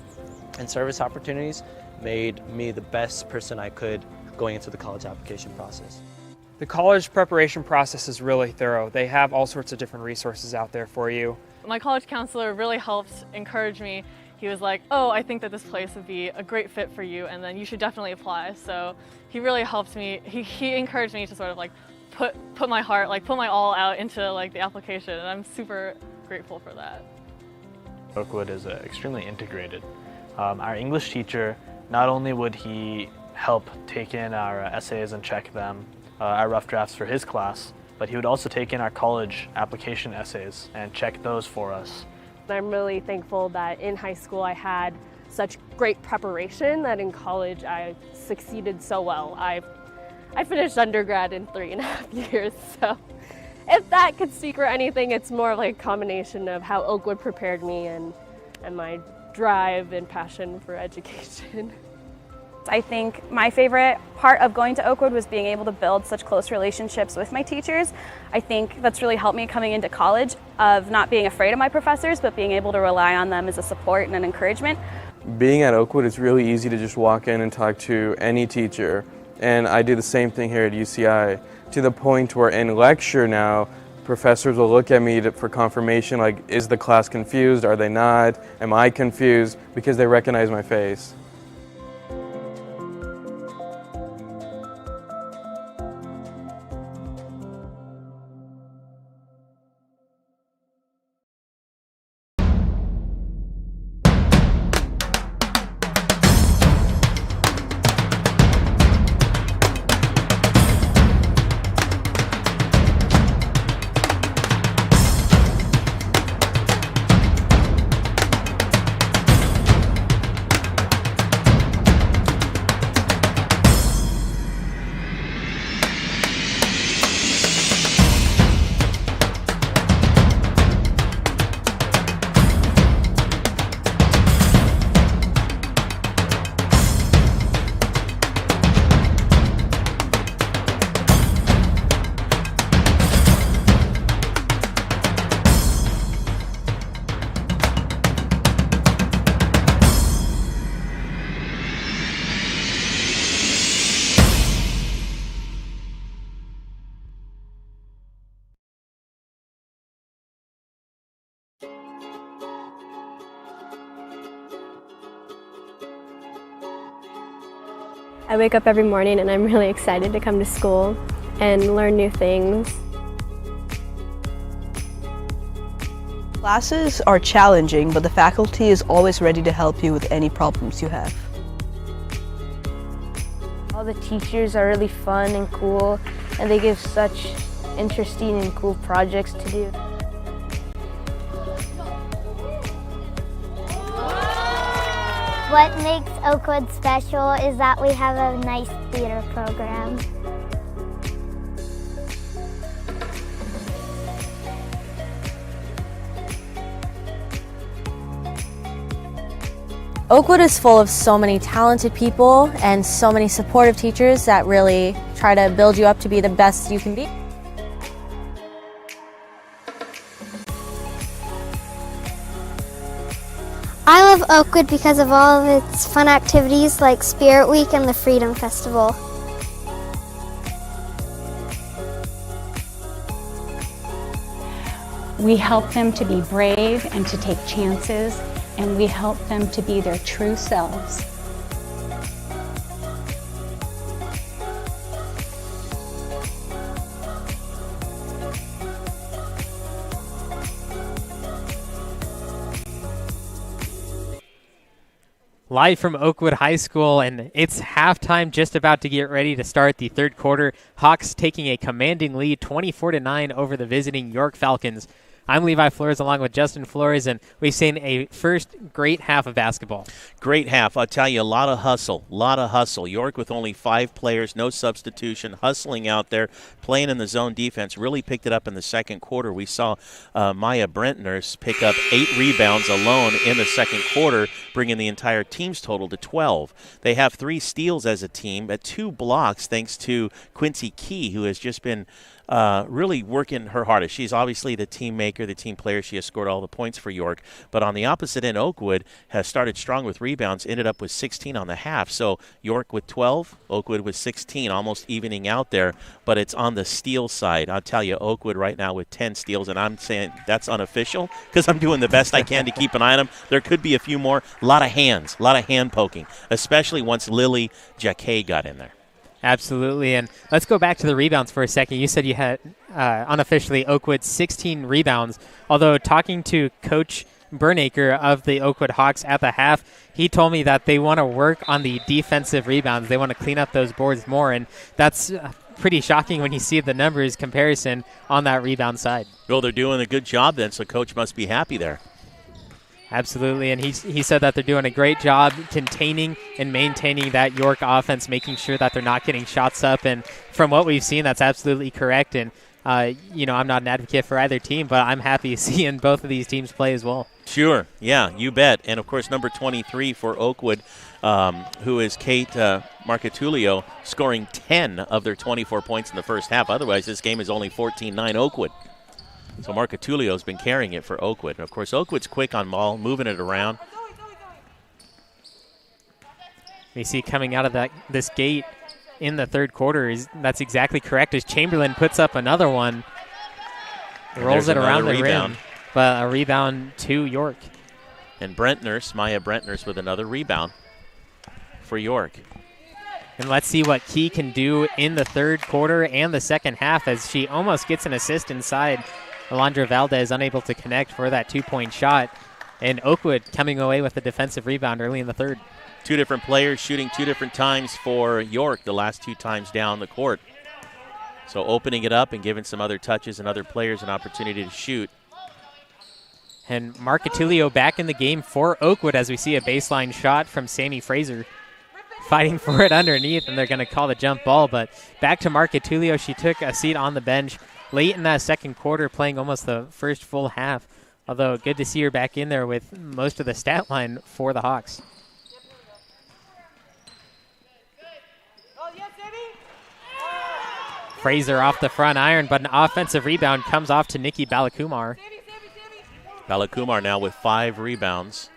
and service opportunities made me the best person I could going into the college application process.
The college preparation process is really thorough. They have all sorts of different resources out there for you.
My college counselor really helped encourage me. He was like, oh, I think that this place would be a great fit for you and then you should definitely apply. So he really helped me. He encouraged me to sort of like put my heart, like put my all out into like the application, and I'm super grateful for that.
Oakwood is extremely integrated. Our English teacher, not only would he help take in our essays and check them, our rough drafts for his class, but he would also take in our college application essays and check those for us.
I'm really thankful that in high school I had such great preparation that in college I succeeded so well. I finished undergrad in 3.5 years, so if that could speak for anything, it's more like a combination of how Oakwood prepared me and my drive and passion for education.
I think my favorite part of going to Oakwood was being able to build such close relationships with my teachers. I think that's really helped me coming into college, of not being afraid of my professors, but being able to rely on them as a support and an encouragement.
Being at Oakwood, it's really easy to just walk in and talk to any teacher. And I do the same thing here at UCI, to the point where in lecture now, professors will look at me for confirmation, like, is the class confused? Are they not? Am I confused? Because they recognize my face.
I wake up every morning and I'm really excited to come to school and learn new things.
Classes are challenging, but the faculty is always ready to help you with any problems you have.
All the teachers are really fun and cool, and they give such interesting and cool projects to do.
What makes Oakwood special is that we have a nice theater program.
Oakwood is full of so many talented people and so many supportive teachers that really try to build you up to be the best you can be.
I love Oakwood because of all of its fun activities like Spirit Week and the Freedom Festival.
We help them to be brave and to take chances, and we help them to be their true selves.
Live from Oakwood High School, and it's halftime, just about to get ready to start the third quarter. Hawks taking a commanding lead 24-9 over the visiting York Falcons. I'm Levi Flores along with Justin Flores, and we've seen a first great half of basketball.
Great half. I'll tell you, a lot of hustle. York with only 5 players, no substitution, hustling out there, playing in the zone defense, really picked it up in the second quarter. We saw Maya Brentners pick up 8 rebounds alone in the second quarter, bringing the entire team's total to 12. They have 3 steals as a team, at 2 blocks thanks to Quincy Key, who has just been really working her hardest. She's obviously the team maker, the team player. She has scored all the points for York. But on the opposite end, Oakwood has started strong with rebounds, ended up with 16 on the half. So York with 12, Oakwood with 16, almost evening out there. But it's on the steal side. I'll tell you, Oakwood right now with 10 steals, and I'm saying that's unofficial because I'm doing the best I can to keep an eye on them. There could be a few more. A lot of hands, a lot of hand poking, especially once Lily Jacquet got in there.
Absolutely, and let's go back to the rebounds for a second. You said you had, unofficially, Oakwood 16 rebounds, although talking to Coach Bernacre of the Oakwood Hawks at the half, he told me that they want to work on the defensive rebounds. They want to clean up those boards more, and that's pretty shocking when you see the numbers comparison on that rebound side.
Well, they're doing a good job then, so Coach must be happy there.
Absolutely, and he said that they're doing a great job containing and maintaining that York offense, making sure that they're not getting shots up, and from what we've seen, that's absolutely correct. And I'm not an advocate for either team, but I'm happy seeing both of these teams play as well.
Sure, yeah, you bet. And, of course, number 23 for Oakwood, who is Kate Marcatulio, scoring 10 of their 24 points in the first half. Otherwise, this game is only 14-9 Oakwood. So Marcatulio's been carrying it for Oakwood. And, of course, Oakwood's quick on ball, moving it around.
We see coming out of this gate in the third quarter, that's exactly correct, as Chamberlain puts up another one. Rolls it around the rim, but a rebound to York.
And Maya Brentners with another rebound for York.
And let's see what Key can do in the third quarter and the second half, as she almost gets an assist inside. Alondra Valdez unable to connect for that 2-point shot. And Oakwood coming away with a defensive rebound early in the third.
Two different players shooting two different times for York, the last two times down the court. So opening it up and giving some other touches and other players an opportunity to shoot.
And Marcatulio back in the game for Oakwood, as we see a baseline shot from Sammy Fraser. Fighting for it underneath, and they're going to call the jump ball. But back to Marcatulio. She took a seat on the bench late in that second quarter, playing almost the first full half. Although good to see her back in there with most of the stat line for the Hawks. Fraser off the front iron, but an offensive rebound comes off to Nikki Balakumar.
Balakumar now with 5 rebounds.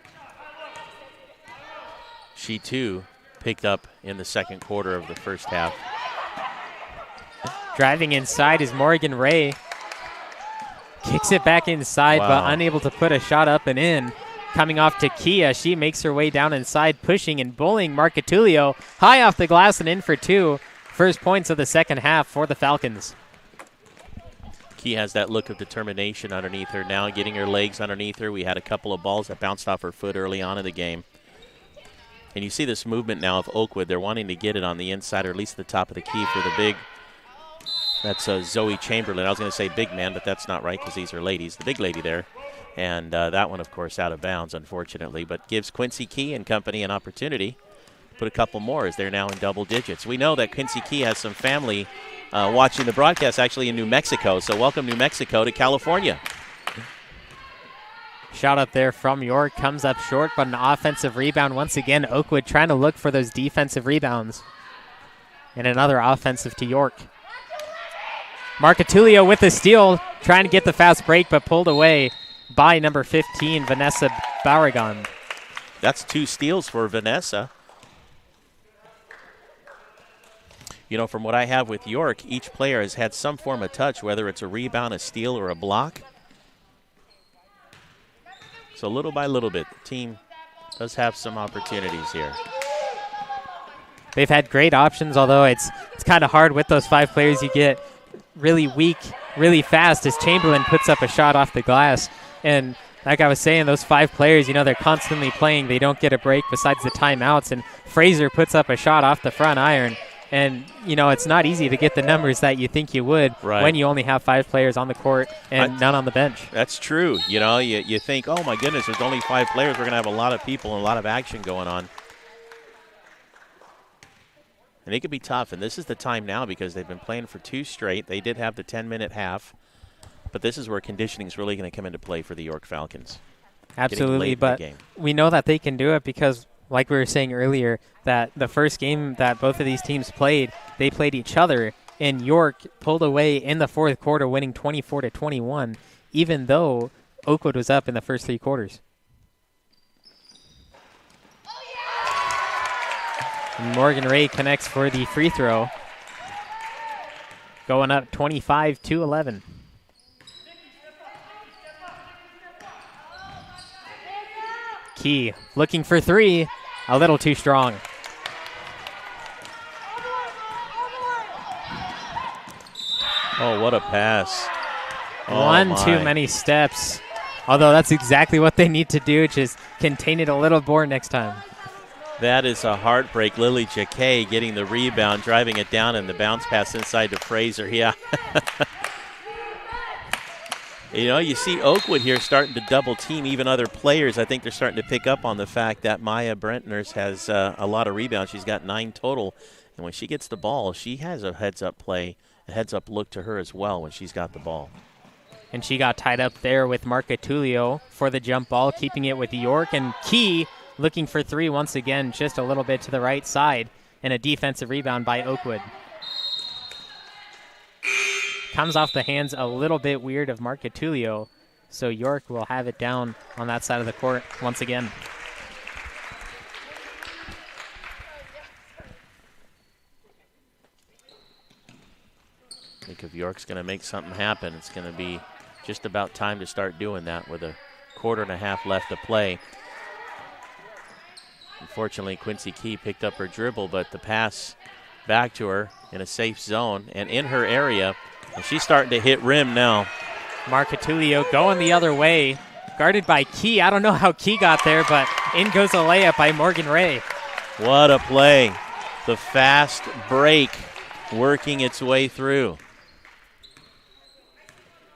She, too, picked up in the second quarter of the first half.
Driving inside is Morgan Ray. Kicks it back inside, but unable to put a shot up and in. Coming off to Kia. She makes her way down inside, pushing and bullying Marcatulio. High off the glass and in for 2. First points of the second half for the Falcons.
Key has that look of determination underneath her now, getting her legs underneath her. We had a couple of balls that bounced off her foot early on in the game. And you see this movement now of Oakwood. They're wanting to get it on the inside, or at least the top of the key for the big. That's Zoe Chamberlain. I was going to say big man, but that's not right because these are ladies. The big lady there. And that one, of course, out of bounds, unfortunately, but gives Quincy Key and company an opportunity. Put a couple more as they're now in double digits. We know that Quincy Key has some family watching the broadcast actually in New Mexico. So welcome New Mexico to California.
Shot up there from York comes up short, but an offensive rebound. Once again, Oakwood trying to look for those defensive rebounds. And another offensive to York. Marcatulio with the steal, trying to get the fast break, but pulled away by number 15, Vanessa Barragan.
That's 2 steals for Vanessa. You know, from what I have with York, each player has had some form of touch, whether it's a rebound, a steal, or a block. So little by little bit, the team does have some opportunities here.
They've had great options, although it's kind of hard with those 5 players. You get really weak, really fast as Chamberlain puts up a shot off the glass. And like I was saying, those 5 players, they're constantly playing. They don't get a break besides the timeouts. And Fraser puts up a shot off the front iron. And, it's not easy to get the numbers that you think you would when you only have 5 players on the court and none on the bench.
That's true. You think, oh, my goodness, there's only 5 players. We're going to have a lot of people and a lot of action going on. And it could be tough. And this is the time now because they've been playing for 2 straight. They did have the 10-minute half. But this is where conditioning is really going to come into play for the York Falcons.
Absolutely, but we know that they can do it because, like we were saying earlier, that the first game that both of these teams played, they played each other, and York pulled away in the fourth quarter, winning 24-21, even though Oakwood was up in the first 3 quarters. And Morgan Ray connects for the free throw, going up 25-11. Key looking for 3, a little too strong.
Oh, what a pass.
One too many steps. Although that's exactly what they need to do, just contain it a little more next time.
That is a heartbreak. Lily Jacquet getting the rebound, driving it down, and the bounce pass inside to Fraser. Yeah. You see Oakwood here starting to double team even other players. I think they're starting to pick up on the fact that Maya Brentners has a lot of rebounds. She's got 9 total. And when she gets the ball, she has a heads-up play heads-up look to her as well when she's got the ball.
And she got tied up there with Marca Tullio for the jump ball, keeping it with York. And Key looking for three once again, just a little bit to the right side. And a defensive rebound by Oakwood. Comes off the hands a little bit weird of Marca Tullio. So York will have it down on that side of the court once again.
I think if York's going to make something happen, it's going to be just about time to start doing that with a quarter and a half left to play. Unfortunately, Quincy Key picked up her dribble, but the pass back to her in a safe zone and in her area, and she's starting to hit rim now.
Marca Tullio going the other way, guarded by Key. I don't know how Key got there, but in goes a layup by Morgan Ray.
What a play. The fast break working its way through.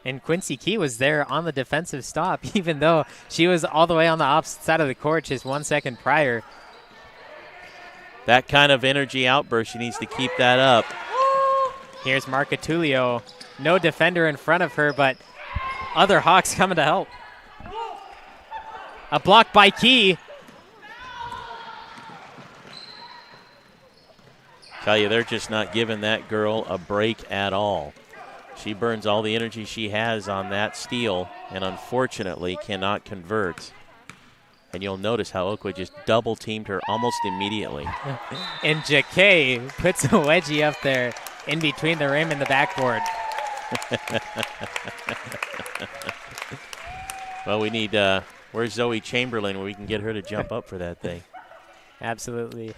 And Quincy Key was there on the defensive stop, even though she was all the way on the opposite side of the court just 1 second prior.
That kind of energy outburst, she needs to keep that up.
Here's Marca Tullio. No defender in front of her, but other Hawks coming to help. A block by Key.
Tell you, they're just not giving that girl a break at all. She burns all the energy she has on that steal and unfortunately cannot convert. And you'll notice how Oakwood just double-teamed her almost immediately.
And Jacquet puts a wedgie up there in between the rim and the backboard.
Well, we need, where's Zoe Chamberlain where we can get her to jump up for that thing?
Absolutely.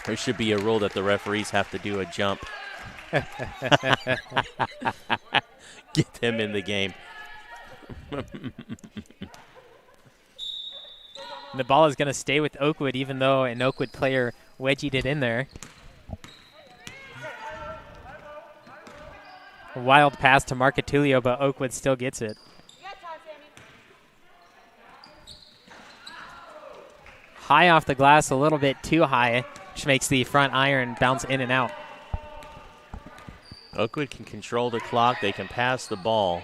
There should be a rule that the referees have to do a jump. Get them in the game.
The ball is going to stay with Oakwood, even though an Oakwood player wedgied it in there. A wild pass to Marca Tullio, but Oakwood still gets it. High off the glass, a little bit too high, which makes the front iron bounce in and out.
Oakwood can control the clock. They can pass the ball.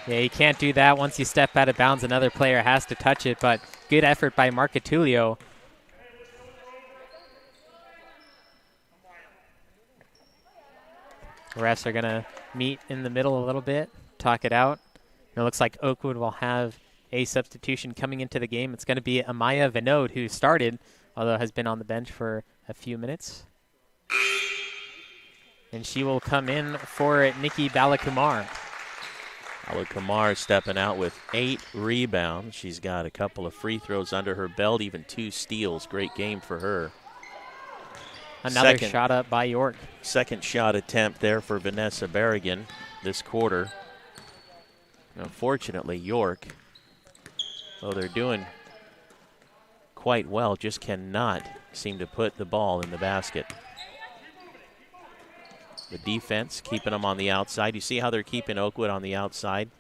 Yeah, you can't do that. Once you step out of bounds, another player has to touch it, but good effort by Marca Tullio. The refs are going to meet in the middle a little bit, talk it out. And it looks like Oakwood will have a substitution coming into the game. It's going to be Amaya Vinod, who started, although has been on the bench for a few minutes. And she will come in for Nikki Balakumar.
Balakumar stepping out with 8 rebounds. She's got a couple of free throws under her belt, even 2 steals. Great game for her.
Another shot up by York.
Second shot attempt there for Vanessa Berrigan this quarter. Unfortunately, York, though they're doing quite well, just cannot seem to put the ball in the basket. The defense keeping them on the outside. You see how they're keeping Oakwood on the outside?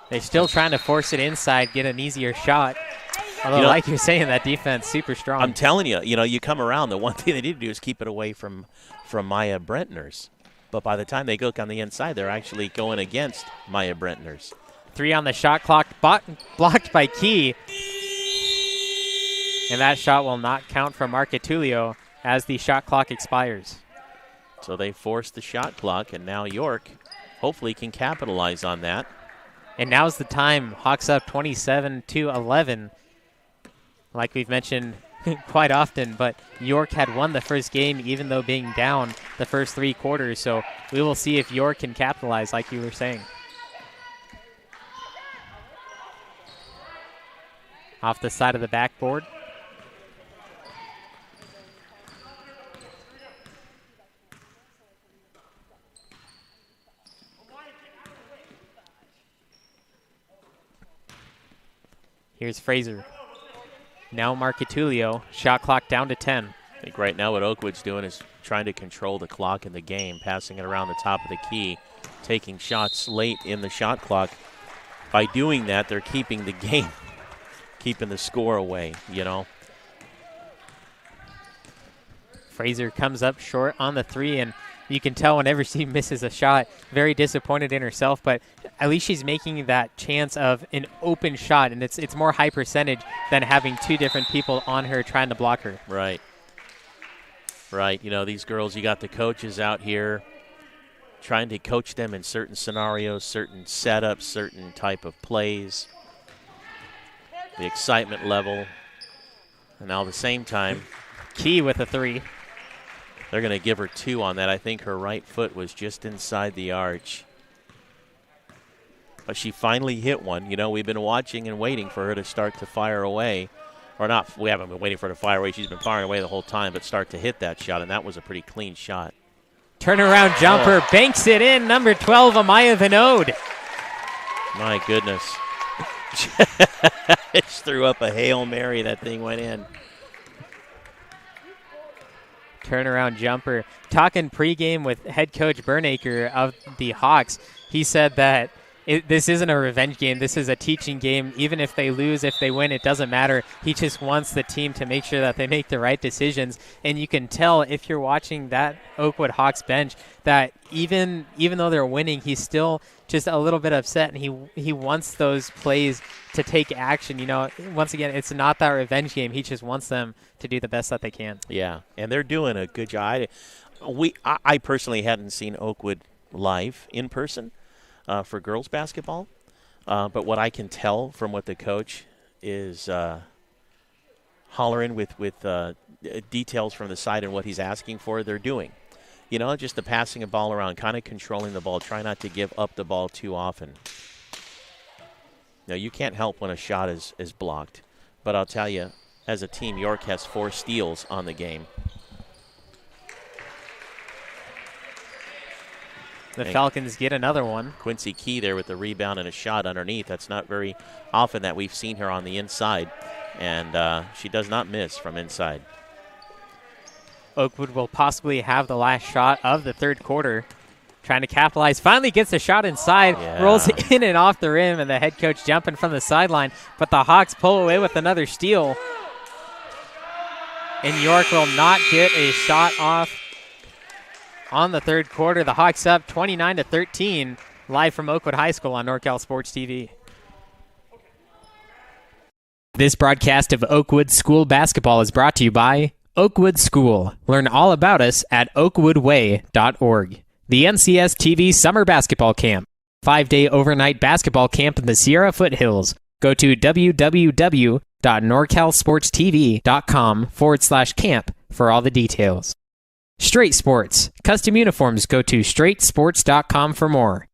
They're still trying to force it inside, get an easier shot. Although, like you're saying, that defense super strong.
I'm telling you, you come around, the one thing they need to do is keep it away from Maya Brentners. But by the time they go on the inside, they're actually going against Maya Brentners.
3 on the shot clock, blocked by Key. And that shot will not count for Marca Tullio as the shot clock expires.
So they forced the shot clock, and now York hopefully can capitalize on that.
And now's the time. Hawks up 27-11. Like we've mentioned quite often, but York had won the first game even though being down the first 3 quarters. So we will see if York can capitalize like you were saying. Off the side of the backboard. Here's Fraser. Now Marca Tullio. Shot clock down to 10.
I think right now what Oakwood's doing is trying to control the clock in the game, passing it around the top of the key, taking shots late in the shot clock. By doing that, they're keeping the game, keeping the score away,
Fraser comes up short on the three, and you can tell whenever she misses a shot, very disappointed in herself, but at least she's making that chance of an open shot, and it's more high percentage than having two different people on her trying to block her.
Right. Right. You know, these girls, you got the coaches out here trying to coach them in certain scenarios, certain setups, certain type of plays, the excitement level. And now at the same time,
Key with a three.
They're going to give her 2 on that. I think her right foot was just inside the arch. But she finally hit one. You know, we've been watching and waiting for her to start to fire away. Or not, we haven't been waiting for her to fire away. She's been firing away the whole time, but start to hit that shot, and that was a pretty clean shot.
Turnaround jumper, banks it in, number 12, Amaya Vinod.
My goodness. Just threw up a Hail Mary. That thing went in.
Turnaround jumper. Talking pregame with head coach Bernacre of the Hawks, he said that this isn't a revenge game. This is a teaching game. Even if they lose, if they win, it doesn't matter. He just wants the team to make sure that they make the right decisions. And you can tell if you're watching that Oakwood Hawks bench that even though they're winning, he's still just a little bit upset, and he wants those plays to take action. You know, once again, it's not that revenge game. He just wants them to do the best that they can.
Yeah, and they're doing a good job. I personally hadn't seen Oakwood live in person for girls basketball, but what I can tell from what the coach is hollering with details from the side and what he's asking for, they're doing. You know, just the passing a ball around, kind of controlling the ball, try not to give up the ball too often. Now, you can't help when a shot is blocked, but I'll tell you, as a team, York has 4 steals on the game.
The Falcons get another one.
Quincy Key there with the rebound and a shot underneath. That's not very often that we've seen her on the inside, and she does not miss from inside.
Oakwood will possibly have the last shot of the third quarter. Trying to capitalize. Finally gets a shot inside.
Yeah.
Rolls in and off the rim, and the head coach jumping from the sideline. But the Hawks pull away with another steal. And York will not get a shot off on the third quarter. The Hawks up 29-13. Live from Oakwood High School on NorCal Sports TV. This broadcast of Oakwood School basketball is brought to you by Oakwood School. Learn all about us at oakwoodway.org. The NCS TV Summer Basketball Camp. 5-day overnight basketball camp in the Sierra Foothills. Go to www.norcalsportstv.com/camp for all the details. Straight Sports. Custom uniforms. Go to straightsports.com for more.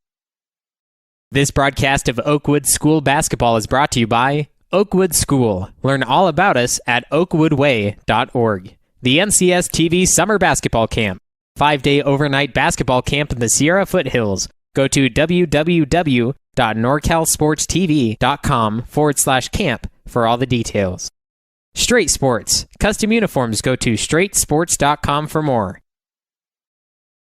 This broadcast of Oakwood School basketball is brought to you by Oakwood School. Learn all about us at oakwoodway.org. The NCS TV Summer Basketball Camp. 5-day overnight basketball camp in the Sierra Foothills. Go to www.norcalsportstv.com/camp for all the details. Straight Sports. Custom uniforms. Go to straightsports.com for more.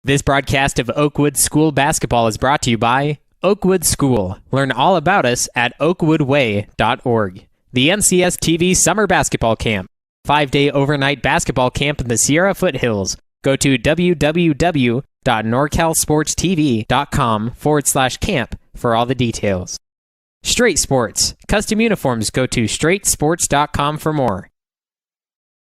This broadcast of Oakwood School basketball is brought to you by Oakwood School. Learn all about us at oakwoodway.org. The NCS TV Summer Basketball Camp. 5-day overnight basketball camp in the Sierra Foothills. Go to www.norcalsportstv.com/camp for all the details. Straight Sports. Custom uniforms. Go to straightsports.com for more.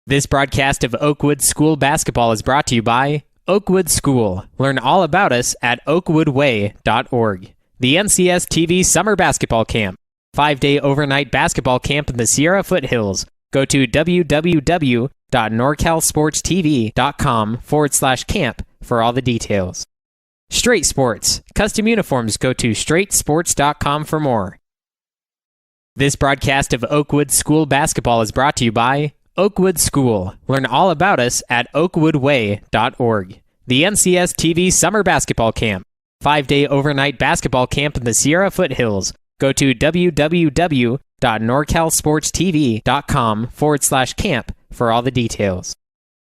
This broadcast of Oakwood School basketball is brought to you by Oakwood School. Learn all about us at oakwoodway.org. The NCS TV Summer Basketball Camp. 5-day overnight basketball camp in the Sierra Foothills. Go to www.norcalsportstv.com/camp for all the details. Straight Sports. Custom uniforms. Go to straightsports.com for more. This broadcast of Oakwood School basketball is brought to you by Oakwood School. Learn all about us at oakwoodway.org. The NCS TV Summer Basketball Camp. 5-day overnight basketball camp in the Sierra Foothills. Go to www.norcalsportstv.com/camp for all the details.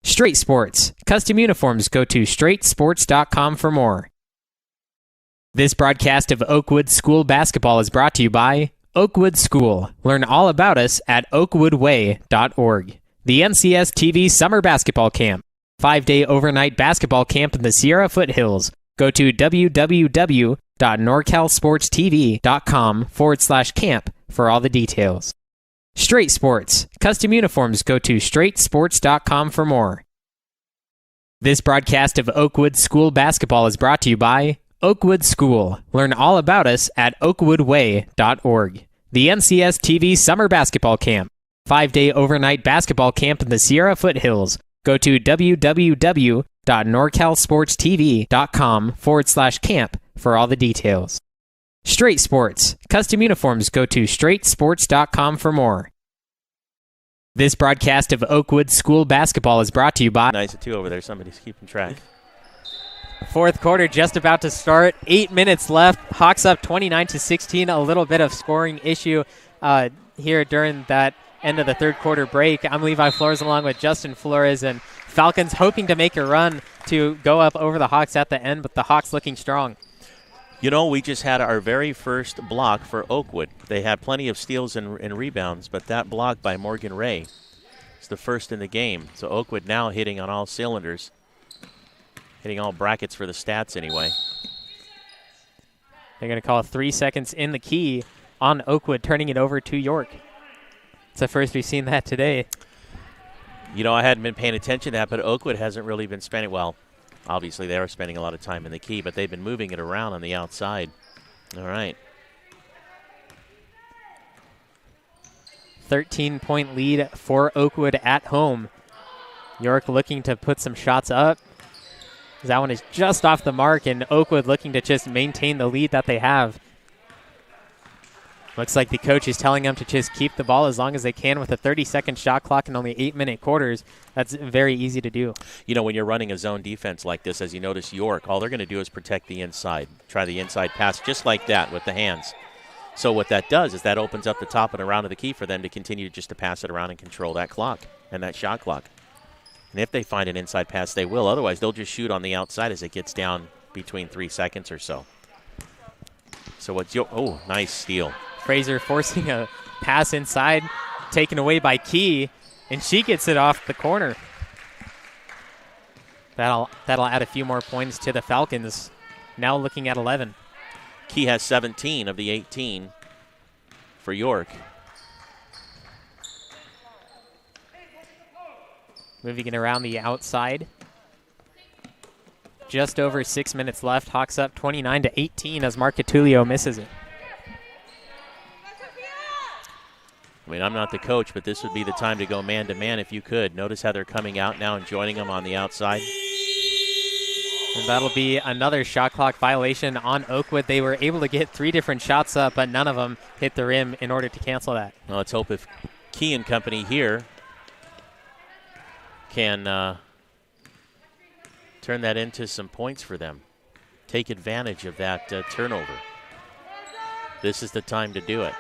Straight Sports. Custom uniforms. Go to straightsports.com for more. This broadcast of Oakwood School basketball is brought to you by Oakwood School. Learn all about us at oakwoodway.org. The NCS TV Summer Basketball Camp. 5-day overnight basketball camp in the Sierra Foothills. Go to www.norcalsportstv.com/camp for all the details. Straight Sports. Custom uniforms. Go to straightsports.com for more. This broadcast of Oakwood School Basketball is brought to you by Oakwood School. Learn all about us at oakwoodway.org. The NCS TV Summer Basketball Camp. 5-day overnight basketball camp in the Sierra Foothills. Go to www.norcalsportstv.com/camp for all the details. Straight Sports. Custom uniforms. Go to straightsports.com for more. This broadcast of Oakwood School Basketball is brought to you by...
Nice at 2 over there. Somebody's keeping track.
Fourth quarter just about to start. 8 minutes left. Hawks up 29-16. A little bit of scoring issue here during that end of the third quarter break. I'm Levi Flores along with Justin Flores, and Falcons hoping to make a run to go up over the Hawks at the end, but the Hawks looking strong.
You know, we just had our very first block for Oakwood. They had plenty of steals and rebounds, but that block by Morgan Ray is the first in the game. So Oakwood now hitting on all cylinders, hitting all brackets for the stats anyway.
They're going to call 3 seconds in the key on Oakwood, turning it over to York. It's the first we've seen that today.
You know, I hadn't been paying attention to that, but Oakwood hasn't really been spending, well, obviously they are spending a lot of time in the key, but they've been moving it around on the outside. All right.
13-point lead for Oakwood at home. York looking to put some shots up. That one is just off the mark, and Oakwood looking to just maintain the lead that they have. Looks like the coach is telling them to just keep the ball as long as they can with a 30-second shot clock and only 8-minute quarters. That's very easy to do.
You know, when you're running a zone defense like this, as you notice York, all they're going to do is protect the inside. Try the inside pass just like that with the hands. So what that does is that opens up the top and around of the key for them to continue just to pass it around and control that clock and that shot clock. And if they find an inside pass, they will. Otherwise, they'll just shoot on the outside as it gets down between 3 seconds or so. So what's your – oh, nice steal.
Fraser forcing a pass inside, taken away by Key, and she gets it off the corner. That'll add a few more points to the Falcons, now looking at 11.
Key has 17 of the 18 for York.
Moving it around the outside. Just over 6 minutes left. Hawks up 29-18 as Mark Catulio misses it.
I mean, I'm not the coach, but this would be the time to go man-to-man if you could. Notice how they're coming out now and joining them on the outside.
And that'll be another shot clock violation on Oakwood. They were able to get 3 different shots up, but none of them hit the rim in order to cancel that.
Well, let's hope if Key and company here can turn that into some points for them. Take advantage of that turnover. This is the time to do it.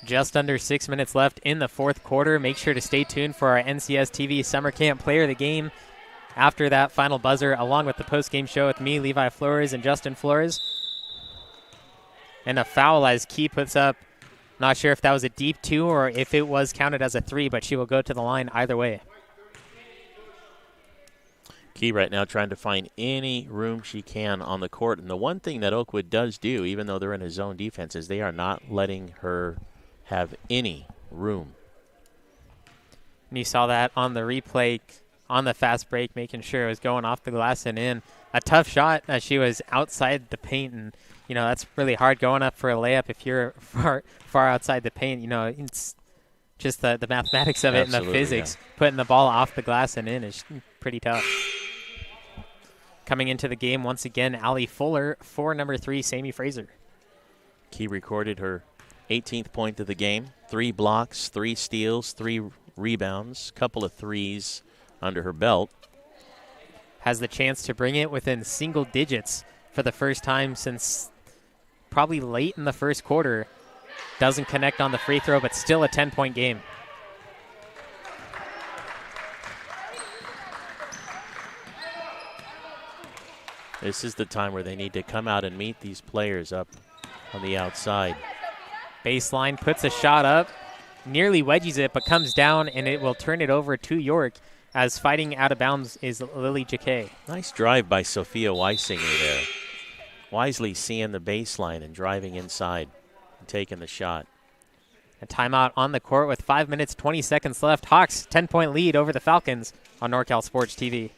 Just under 6 minutes left in the fourth quarter. Make sure to stay tuned for our NCS TV Summer Camp Player of the Game after that final buzzer, along with the post-game show with me, Levi Flores, and Justin Flores. And a foul as Key puts up, not sure if that was a deep 2 or if it was counted as a 3, but she will go to the line either way.
Key right now trying to find any room she can on the court. And the one thing that Oakwood does do, even though they're in a zone defense, is they are not letting her have any room.
And you saw that on the replay on the fast break, making sure it was going off the glass and in. A tough shot as she was outside the paint, and you know that's really hard going up for a layup if you're far outside the paint. You know, it's just the mathematics of it.
Absolutely,
and the physics.
Yeah.
Putting the ball off the glass and in is pretty tough. Coming into the game once again, Allie Fuller for number 3, Sammy Fraser.
Key recorded her 18th point of the game. 3 blocks, 3 steals, 3 rebounds, couple of threes under her belt.
Has the chance to bring it within single digits for the first time since probably late in the first quarter. Doesn't connect on the free throw, but still a 10-point game.
This is the time where they need to come out and meet these players up on the outside.
Baseline, puts a shot up, nearly wedges it, but comes down, and it will turn it over to York. as fighting out of bounds is Lily Jacquet.
Nice drive by Sophia Weisinger there. Wisely seeing the baseline and driving inside and taking the shot.
A timeout on the court with 5 minutes, 20 seconds left. Hawks 10-point lead over the Falcons on NorCal Sports TV.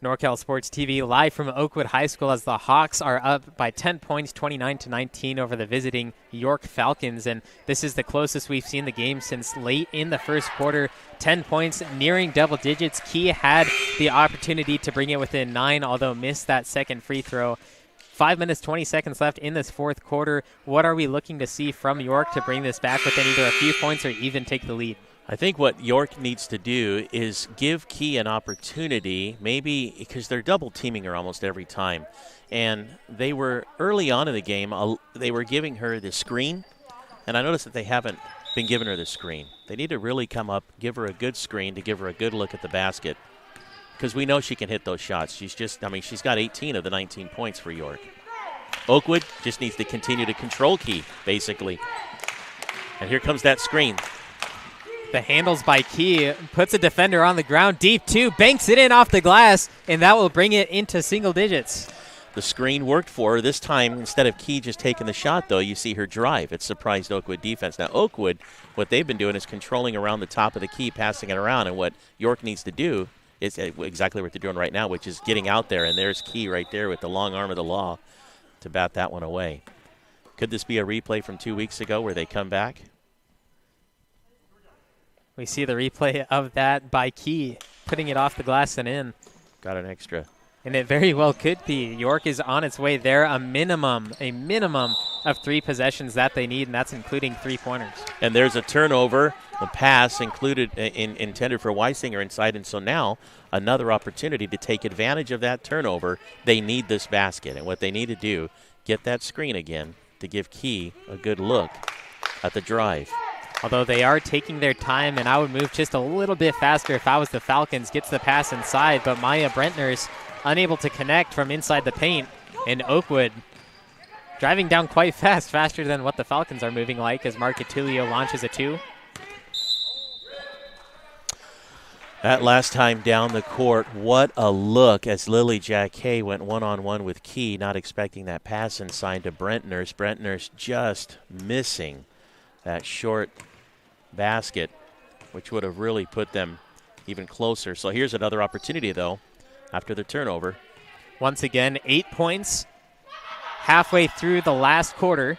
NorCal Sports TV live from Oakwood High School as the Hawks are up by 10 points, 29-19 over the visiting York Falcons. And this is the closest we've seen the game since late in the first quarter. 10 points, nearing double digits. Key had the opportunity to bring it within 9, although missed that second free throw. 5 minutes, 20 seconds left in this fourth quarter. What are we looking to see from York to bring this back within either a few points or even take the lead?
I think what York needs to do is give Key an opportunity, maybe because they're double teaming her almost every time. And they were early on in the game, they were giving her the screen, and I noticed that they haven't been giving her the screen. They need to really come up, give her a good screen to give her a good look at the basket, because we know she can hit those shots. She's got 18 of the 19 points for York. Oakwood just needs to continue to control Key, basically. And here comes that screen.
The handles by Key, puts a defender on the ground, deep two, banks it in off the glass, and that will bring it into single digits.
The screen worked for her. This time, instead of Key just taking the shot, though, you see her drive. It surprised Oakwood defense. Now, Oakwood, what they've been doing is controlling around the top of the key, passing it around, and what York needs to do is exactly what they're doing right now, which is getting out there, and there's Key right there with the long arm of the law to bat that one away. Could this be a replay from 2 weeks ago where they come back?
We see the replay of that by Key, putting it off the glass and in.
Got an extra.
And it very well could be. York is on its way there. A minimum of 3 possessions that they need, and that's including 3-pointers.
And there's a turnover. The pass intended for Weisinger inside, and so now another opportunity to take advantage of that turnover. They need this basket, and what they need to do, get that screen again to give Key a good look at the drive.
Although they are taking their time, and I would move just a little bit faster if I was the Falcons. Gets the pass inside, but Maya Brentner's unable to connect from inside the paint. And Oakwood driving down quite fast, faster than what the Falcons are moving like as Marcatilio launches a 2.
That last time down the court, what a look as Lily Jacquet went one-on-one with Key, not expecting that pass inside to Brentner's. Brentner's just missing that short basket, which would have really put them even closer. So here's another opportunity, though, after the turnover.
Once again, 8 points halfway through the last quarter.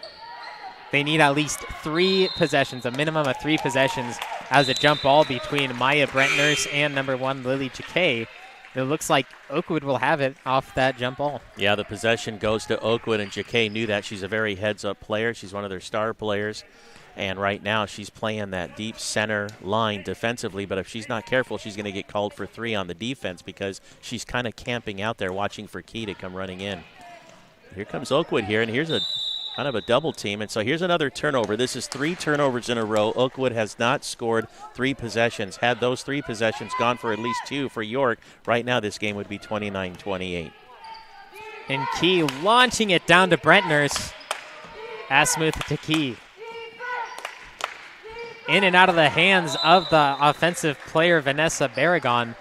They need at least 3 possessions, a minimum of 3 possessions, as a jump ball between Maya Brentners and number 1 Lily Jacquet. It looks like Oakwood will have it off that jump ball.
Yeah, the possession goes to Oakwood, and Jacquet knew that. She's a very heads-up player. She's one of their star players. And right now she's playing that deep center line defensively, but if she's not careful, she's going to get called for 3 on the defense because she's kind of camping out there watching for Key to come running in. Here comes Oakwood here, and here's a kind of a double team. And so here's another turnover. This is 3 turnovers in a row. Oakwood has not scored 3 possessions. Had those 3 possessions gone for at least 2 for York, right now this game would be 29-28.
And Key launching it down to Brentners. Asmuth to Key. In and out of the hands of the offensive player, Vanessa Barragon.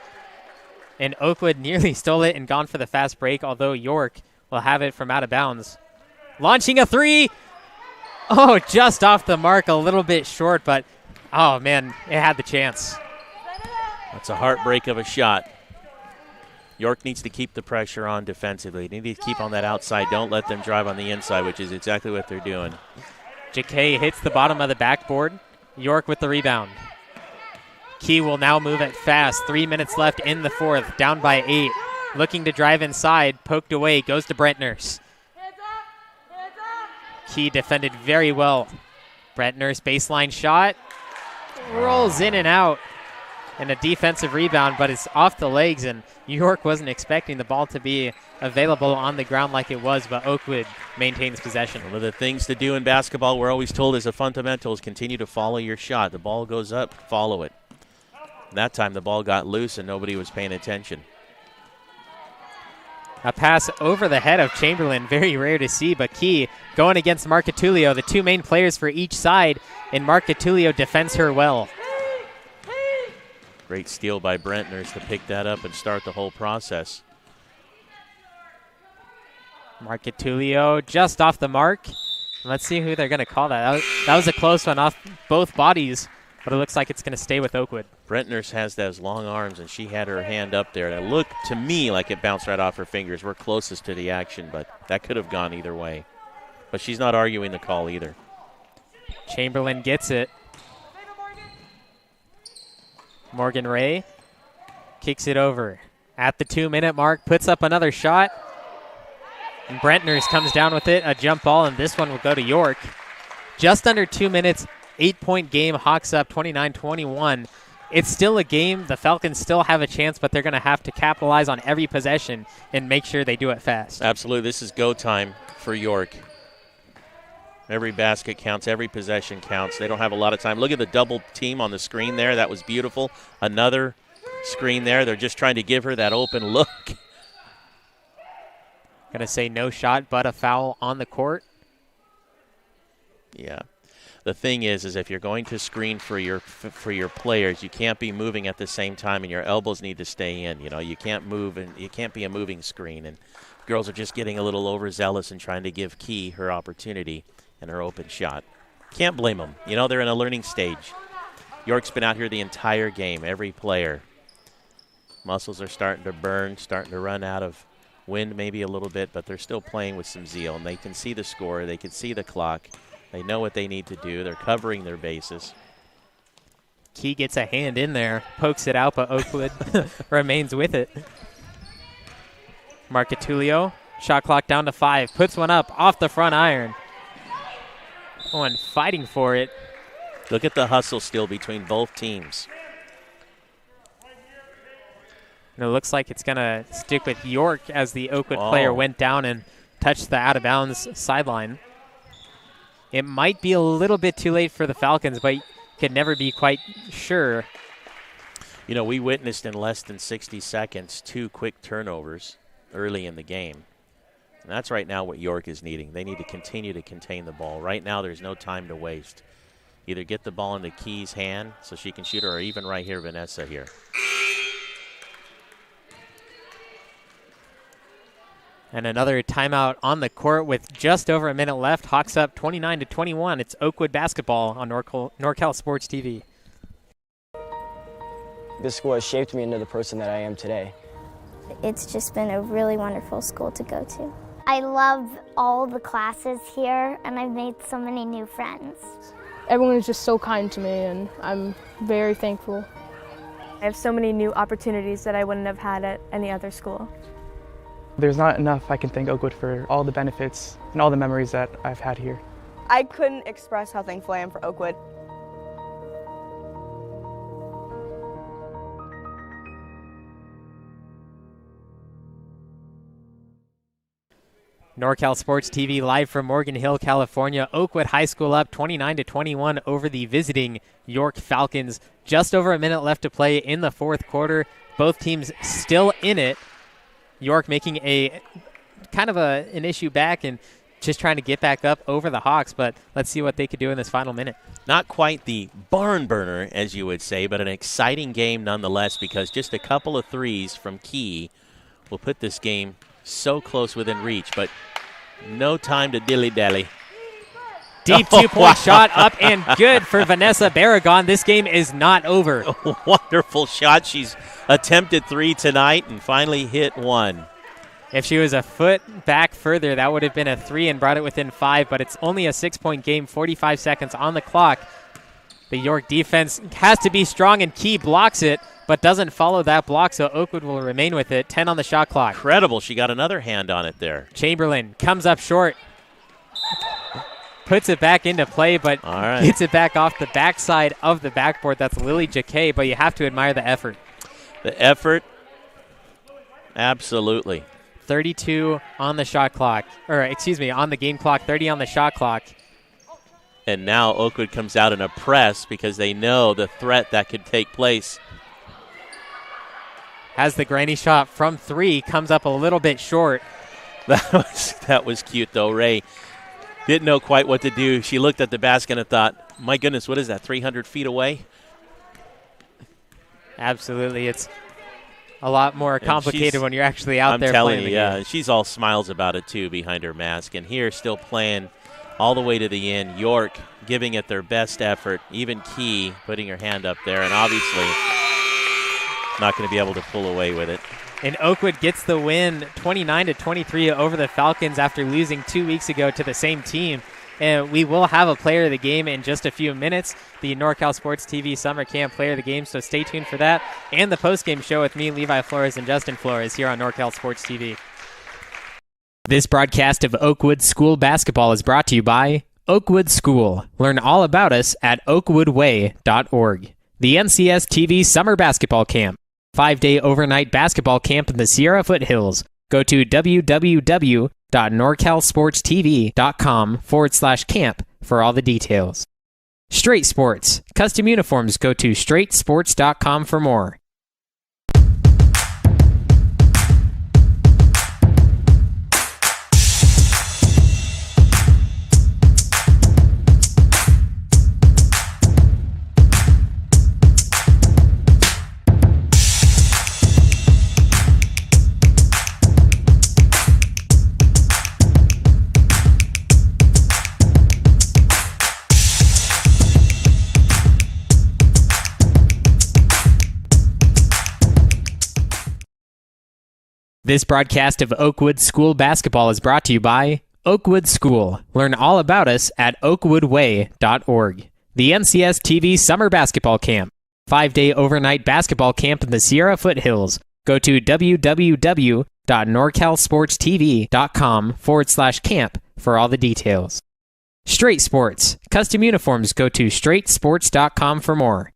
And Oakwood nearly stole it and gone for the fast break, although York will have it from out of bounds. Launching a 3. Oh, just off the mark, a little bit short, but, oh, man, it had the chance.
That's a heartbreak of a shot. York needs to keep the pressure on defensively. They need to keep on that outside. Don't let them drive on the inside, which is exactly what they're doing.
Jacquet hits the bottom of the backboard. York with the rebound. Key will now move it fast. 3 minutes left in the fourth, down by 8. Looking to drive inside, poked away, goes to Brentners. Key defended very well. Brentners baseline shot, rolls in and out. and a defensive rebound, but it's off the legs, and York wasn't expecting the ball to be available on the ground like it was, but Oakwood maintains possession.
One of the things to do in basketball, we're always told as a fundamental, is continue to follow your shot. The ball goes up, follow it. That time the ball got loose and nobody was paying attention.
A pass over the head of Chamberlain, very rare to see, but Key going against Marcatulio, the two main players for each side, and Marcatulio defends her well.
Great steal by Brentners to pick that up and start the whole process.
Marcatulio just off the mark. Let's see who they're going to call that. That was a close one off both bodies, but it looks like it's going to stay with Oakwood.
Brentners has those long arms, and she had her hand up there. And it looked to me like it bounced right off her fingers. We're closest to the action, but that could have gone either way. But she's not arguing the call either.
Chamberlain gets it. Morgan Ray kicks it over at the 2-minute mark, puts up another shot. And Brentners comes down with it, a jump ball, and this one will go to York. Just under 2 minutes, 8-point game, Hawks up 29-21. It's still a game. The Falcons still have a chance, but they're going to have to capitalize on every possession and make sure they do it fast.
Absolutely. This is go time for York. Every basket counts. Every possession counts. They don't have a lot of time. Look at the double team on the screen there. That was beautiful. Another screen there. They're just trying to give her that open look.
Going to say no shot, but a foul on the court.
Yeah. The thing is if you're going to screen for your players, you can't be moving at the same time, and your elbows need to stay in. You know, you can't move, and you can't be a moving screen. And girls are just getting a little overzealous and trying to give Key her opportunity and her open shot. Can't blame them. You know, they're in a learning stage. York's been out here the entire game, every player. Muscles are starting to burn, starting to run out of wind maybe a little bit, but they're still playing with some zeal, and they can see the score. They can see the clock. They know what they need to do. They're covering their bases.
Key gets a hand in there, pokes it out, but Oakwood remains with it. Marcatulio, shot clock down to 5, puts one up off the front iron. Oh, and fighting for it.
Look at the hustle still between both teams.
And it looks like it's going to stick with York as the Oakwood player went down and touched the out-of-bounds sideline. It might be a little bit too late for the Falcons, but you could never be quite sure.
You know, we witnessed in less than 60 seconds 2 quick turnovers early in the game. And that's right now what York is needing. They need to continue to contain the ball. Right now there's no time to waste. Either get the ball into Key's hand so she can shoot, or even right here, Vanessa here.
And another timeout on the court with just over a minute left. Hawks up 29-21. It's Oakwood basketball on NorCal Sports TV.
This school has shaped me into the person that I am today.
It's just been a really wonderful school to go to. I love all the classes here, and I've made so many new friends.
Everyone is just so kind to me, and I'm very thankful.
I have so many new opportunities that I wouldn't have had at any other school.
There's not enough I can thank Oakwood for all the benefits and all the memories that I've had here.
I couldn't express how thankful I am for Oakwood.
NorCal Sports TV live from Morgan Hill, California. Oakwood High School up 29-21 over the visiting York Falcons. Just over a minute left to play in the fourth quarter. Both teams still in it. York making a kind of an issue back and just trying to get back up over the Hawks, but let's see what they could do in this final minute.
Not quite the barn burner, as you would say, but an exciting game nonetheless, because just a couple of threes from Key will put this game so close within reach, but no time to dilly-dally.
Deep two-point shot up and good for Vanessa Barragon. This game is not over.
A wonderful shot. She's attempted 3 tonight and finally hit 1.
If she was a foot back further, that would have been a 3 and brought it within 5, but it's only a 6-point game, 45 seconds on the clock. The York defense has to be strong, and Key blocks it, but doesn't follow that block, so Oakwood will remain with it. 10 on the shot clock.
Incredible. She got another hand on it there.
Chamberlain comes up short. puts it back into play, but
All right.
gets it back off the backside of the backboard. That's Lily Jacquet, but you have to admire the effort.
The effort, absolutely.
32 on the shot clock, on the game clock, 30 on the shot clock.
And now Oakwood comes out in a press because they know the threat that could take place.
Has the granny shot from 3, comes up a little bit short.
That was cute, though. Ray didn't know quite what to do. She looked at the basket and thought, my goodness, what is that, 300 feet away?
Absolutely. It's a lot more complicated when you're actually out there playing.
I'm telling you,
the
yeah.
game.
She's all smiles about it, too, behind her mask. And here, still playing all the way to the end. York giving it their best effort. Even Key putting her hand up there. And obviously not going to be able to pull away with it.
And Oakwood gets the win 29-23 over the Falcons after losing 2 weeks ago to the same team. And we will have a player of the game in just a few minutes, the NorCal Sports TV Summer Camp player of the game, so stay tuned for that. And the postgame show with me, Levi Flores, and Justin Flores here on NorCal Sports TV. This broadcast of Oakwood School Basketball is brought to you by Oakwood School. Learn all about us at oakwoodway.org. The NCS TV Summer Basketball Camp. 5-day overnight basketball camp in the Sierra Foothills. Go to www.norcalsportstv.com/camp for all the details. Straight Sports. Custom uniforms. Go to straightsports.com for more. This broadcast of Oakwood School Basketball is brought to you by Oakwood School. Learn all about us at oakwoodway.org. The NCS TV Summer Basketball Camp. 5-day overnight basketball camp in the Sierra Foothills. Go to www.norcalsportstv.com/camp for all the details. Straight Sports. Custom uniforms. Go to straightsports.com for more.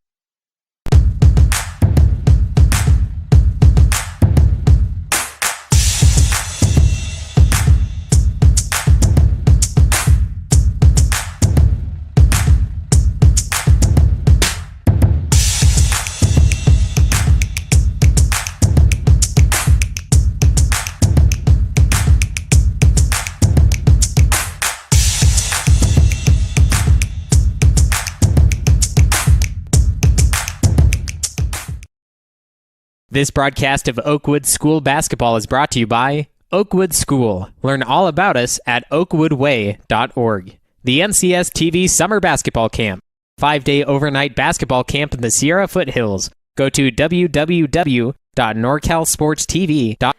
This broadcast of Oakwood School Basketball is brought to you by Oakwood School. Learn all about us at oakwoodway.org. The NCS TV Summer Basketball Camp. 5-day overnight basketball camp in the Sierra Foothills. Go to www.norcalsportstv.com.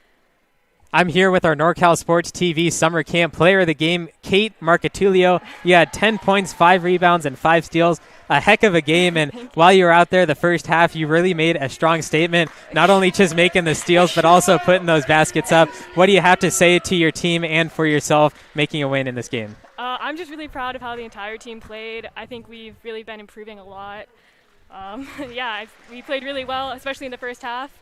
I'm here with our NorCal Sports TV Summer Camp player of the game, Kate Marcatulio. You had 10 points, 5 rebounds, and 5 steals. A heck of a game, and while you were out there the first half, you really made a strong statement, not only just making the steals, but also putting those baskets up. What do you have to say to your team and for yourself making a win in this game?
I'm just really proud of how the entire team played. I think we've really been improving a lot. We played really well, especially in the first half.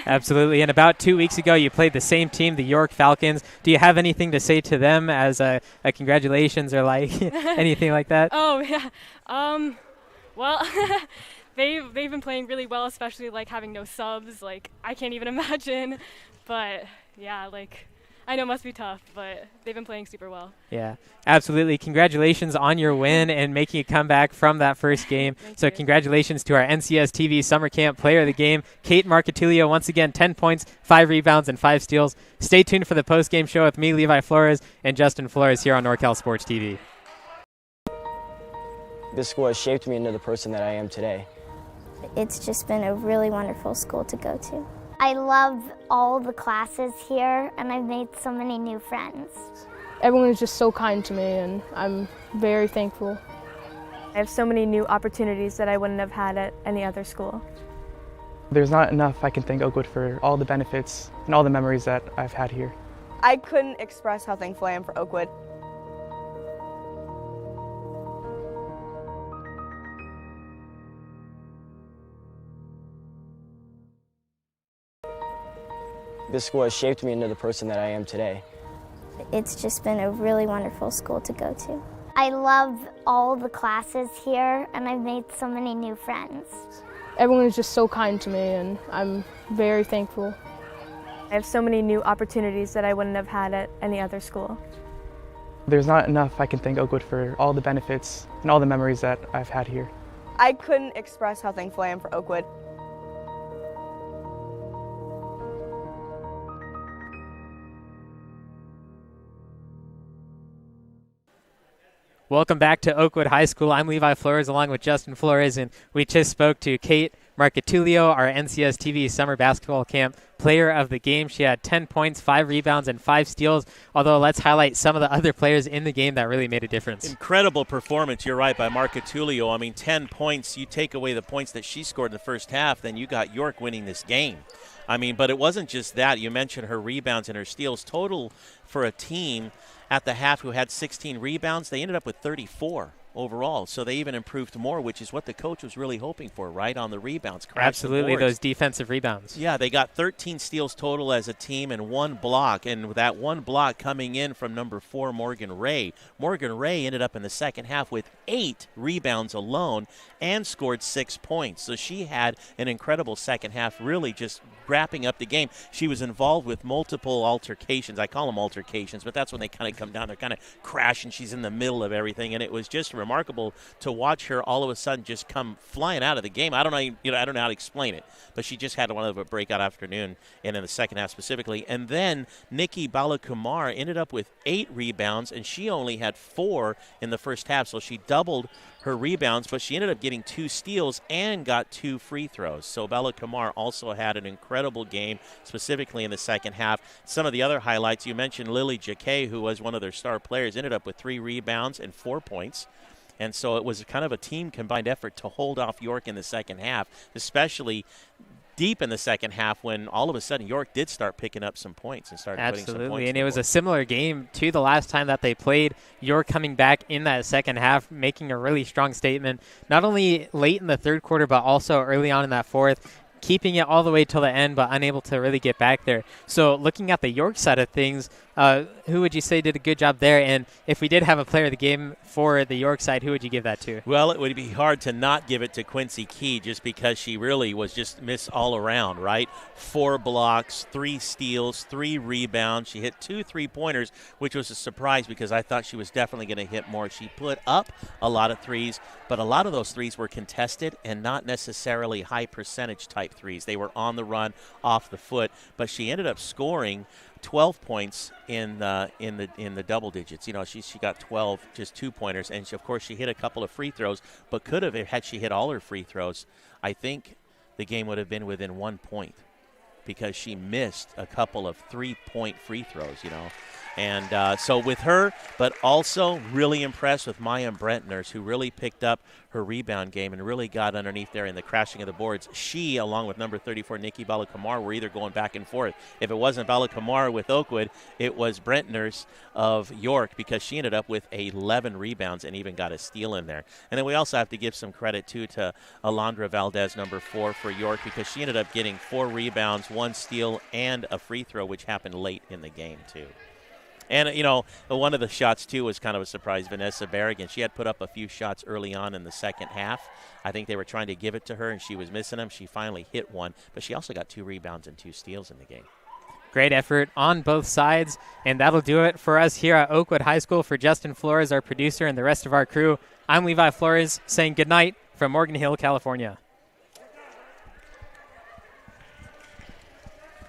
Absolutely. And about 2 weeks ago, you played the same team, the York Falcons. Do you have anything to say to them as a congratulations or like anything like that?
Oh, yeah. Well, they've been playing really well, especially like having no subs. Like, I can't even imagine. But, yeah, like, I know it must be tough, but they've been playing super well.
Yeah, absolutely. Congratulations on your win and making a comeback from that first game. So congratulations to our NCS TV Summer Camp player of the game, Kate Marcatulio. Once again, 10 points, 5 rebounds, and 5 steals. Stay tuned for the post-game show with me, Levi Flores, and Justin Flores here on NorCal Sports TV.
This school has shaped me into the person that I am today.
It's just been a really wonderful school to go to. I love all the classes here, and I've made so many new friends.
Everyone is just so kind to me, and I'm very thankful.
I have so many new opportunities that I wouldn't have had at any other school.
There's not enough I can thank Oakwood for all the benefits and all the memories that I've had here.
I couldn't express how thankful I am for Oakwood.
This school has shaped me into the person that I am today.
It's just been a really wonderful school to go to. I love all the classes here, and I've made so many new friends.
Everyone is just so kind to me, and I'm very thankful.
I have so many new opportunities that I wouldn't have had at any other school.
There's not enough I can thank Oakwood for all the benefits and all the memories that I've had here.
I couldn't express how thankful I am for Oakwood.
Welcome back to Oakwood High School. I'm Levi Flores along with Justin Flores, and we just spoke to Kate Marcatulio, our NCS TV Summer Basketball Camp Player of the Game. She had 10 points, 5 rebounds, and 5 steals, although let's highlight some of the other players in the game that really made a difference.
Incredible performance, you're right, by Marcatulio. I mean, 10 points, you take away the points that she scored in the first half, then you got York winning this game. I mean, but it wasn't just that. You mentioned her rebounds and her steals. Total for a team at the half who had 16 rebounds, they ended up with 34 overall. So they even improved more, which is what the coach was really hoping for, right, on the rebounds.
Absolutely, those defensive rebounds.
Yeah, they got 13 steals total as a team and 1 block, and that 1 block coming in from number 4, Morgan Ray. Morgan Ray ended up in the second half with 8 rebounds alone and scored 6 points. So she had an incredible second half, really just wrapping up the game. She was involved with multiple altercations. I call them altercations, but that's when they kind of come down. They're kind of crashing. She's in the middle of everything, and it was just remarkable to watch her all of a sudden just come flying out of the game. I don't know, I don't know how to explain it, but she just had one of a breakout afternoon, and in the second half specifically. And then Nikki Balakumar ended up with 8 rebounds, and she only had 4 in the first half, so she doubled her rebounds, but she ended up getting 2 steals and got 2 free throws. So Bella Kamar also had an incredible game, specifically in the second half. Some of the other highlights, you mentioned Lily Jacquet, who was one of their star players, ended up with 3 rebounds and 4 points. And so it was kind of a team combined effort to hold off York in the second half, especially deep in the second half when all of a sudden York did start picking up some points and started putting some points.
Absolutely, and it was a similar game to the last time that they played. York coming back in that second half, making a really strong statement, not only late in the third quarter, but also early on in that fourth, keeping it all the way till the end, but unable to really get back there. So looking at the York side of things, who would you say did a good job there? And if we did have a player of the game for the York side, who would you give that to?
Well, it would be hard to not give it to Quincy Key just because she really was just miss all around, right? 4 blocks, 3 steals, 3 rebounds. She hit 2 3-pointers, which was a surprise because I thought she was definitely going to hit more. She put up a lot of threes, but a lot of those threes were contested and not necessarily high percentage type threes. They were on the run, off the foot, but she ended up scoring 12 points in the double digits. You know, she got 12, just 2-pointers, and of course she hit a couple of free throws, but could have, had she hit all her free throws, I think the game would have been within 1 point because she missed a couple of 3-point free throws, you know. And so with her, but also really impressed with Maya Brentners, who really picked up her rebound game and really got underneath there in the crashing of the boards. She, along with number 34, Nikki Balakamar, were either going back and forth. If it wasn't Balakamar with Oakwood, it was Brentners of York because she ended up with 11 rebounds and even got a steal in there. And then we also have to give some credit, too, to Alondra Valdez, number 4 for York, because she ended up getting 4 rebounds, 1 steal, and a free throw, which happened late in the game, too. And, you know, one of the shots, too, was kind of a surprise. Vanessa Berrigan, she had put up a few shots early on in the second half. I think they were trying to give it to her, and she was missing them. She finally hit one, but she also got 2 rebounds and 2 steals in the game.
Great effort on both sides, and that'll do it for us here at Oakwood High School. For Justin Flores, our producer, and the rest of our crew, I'm Levi Flores saying goodnight from Morgan Hill, California.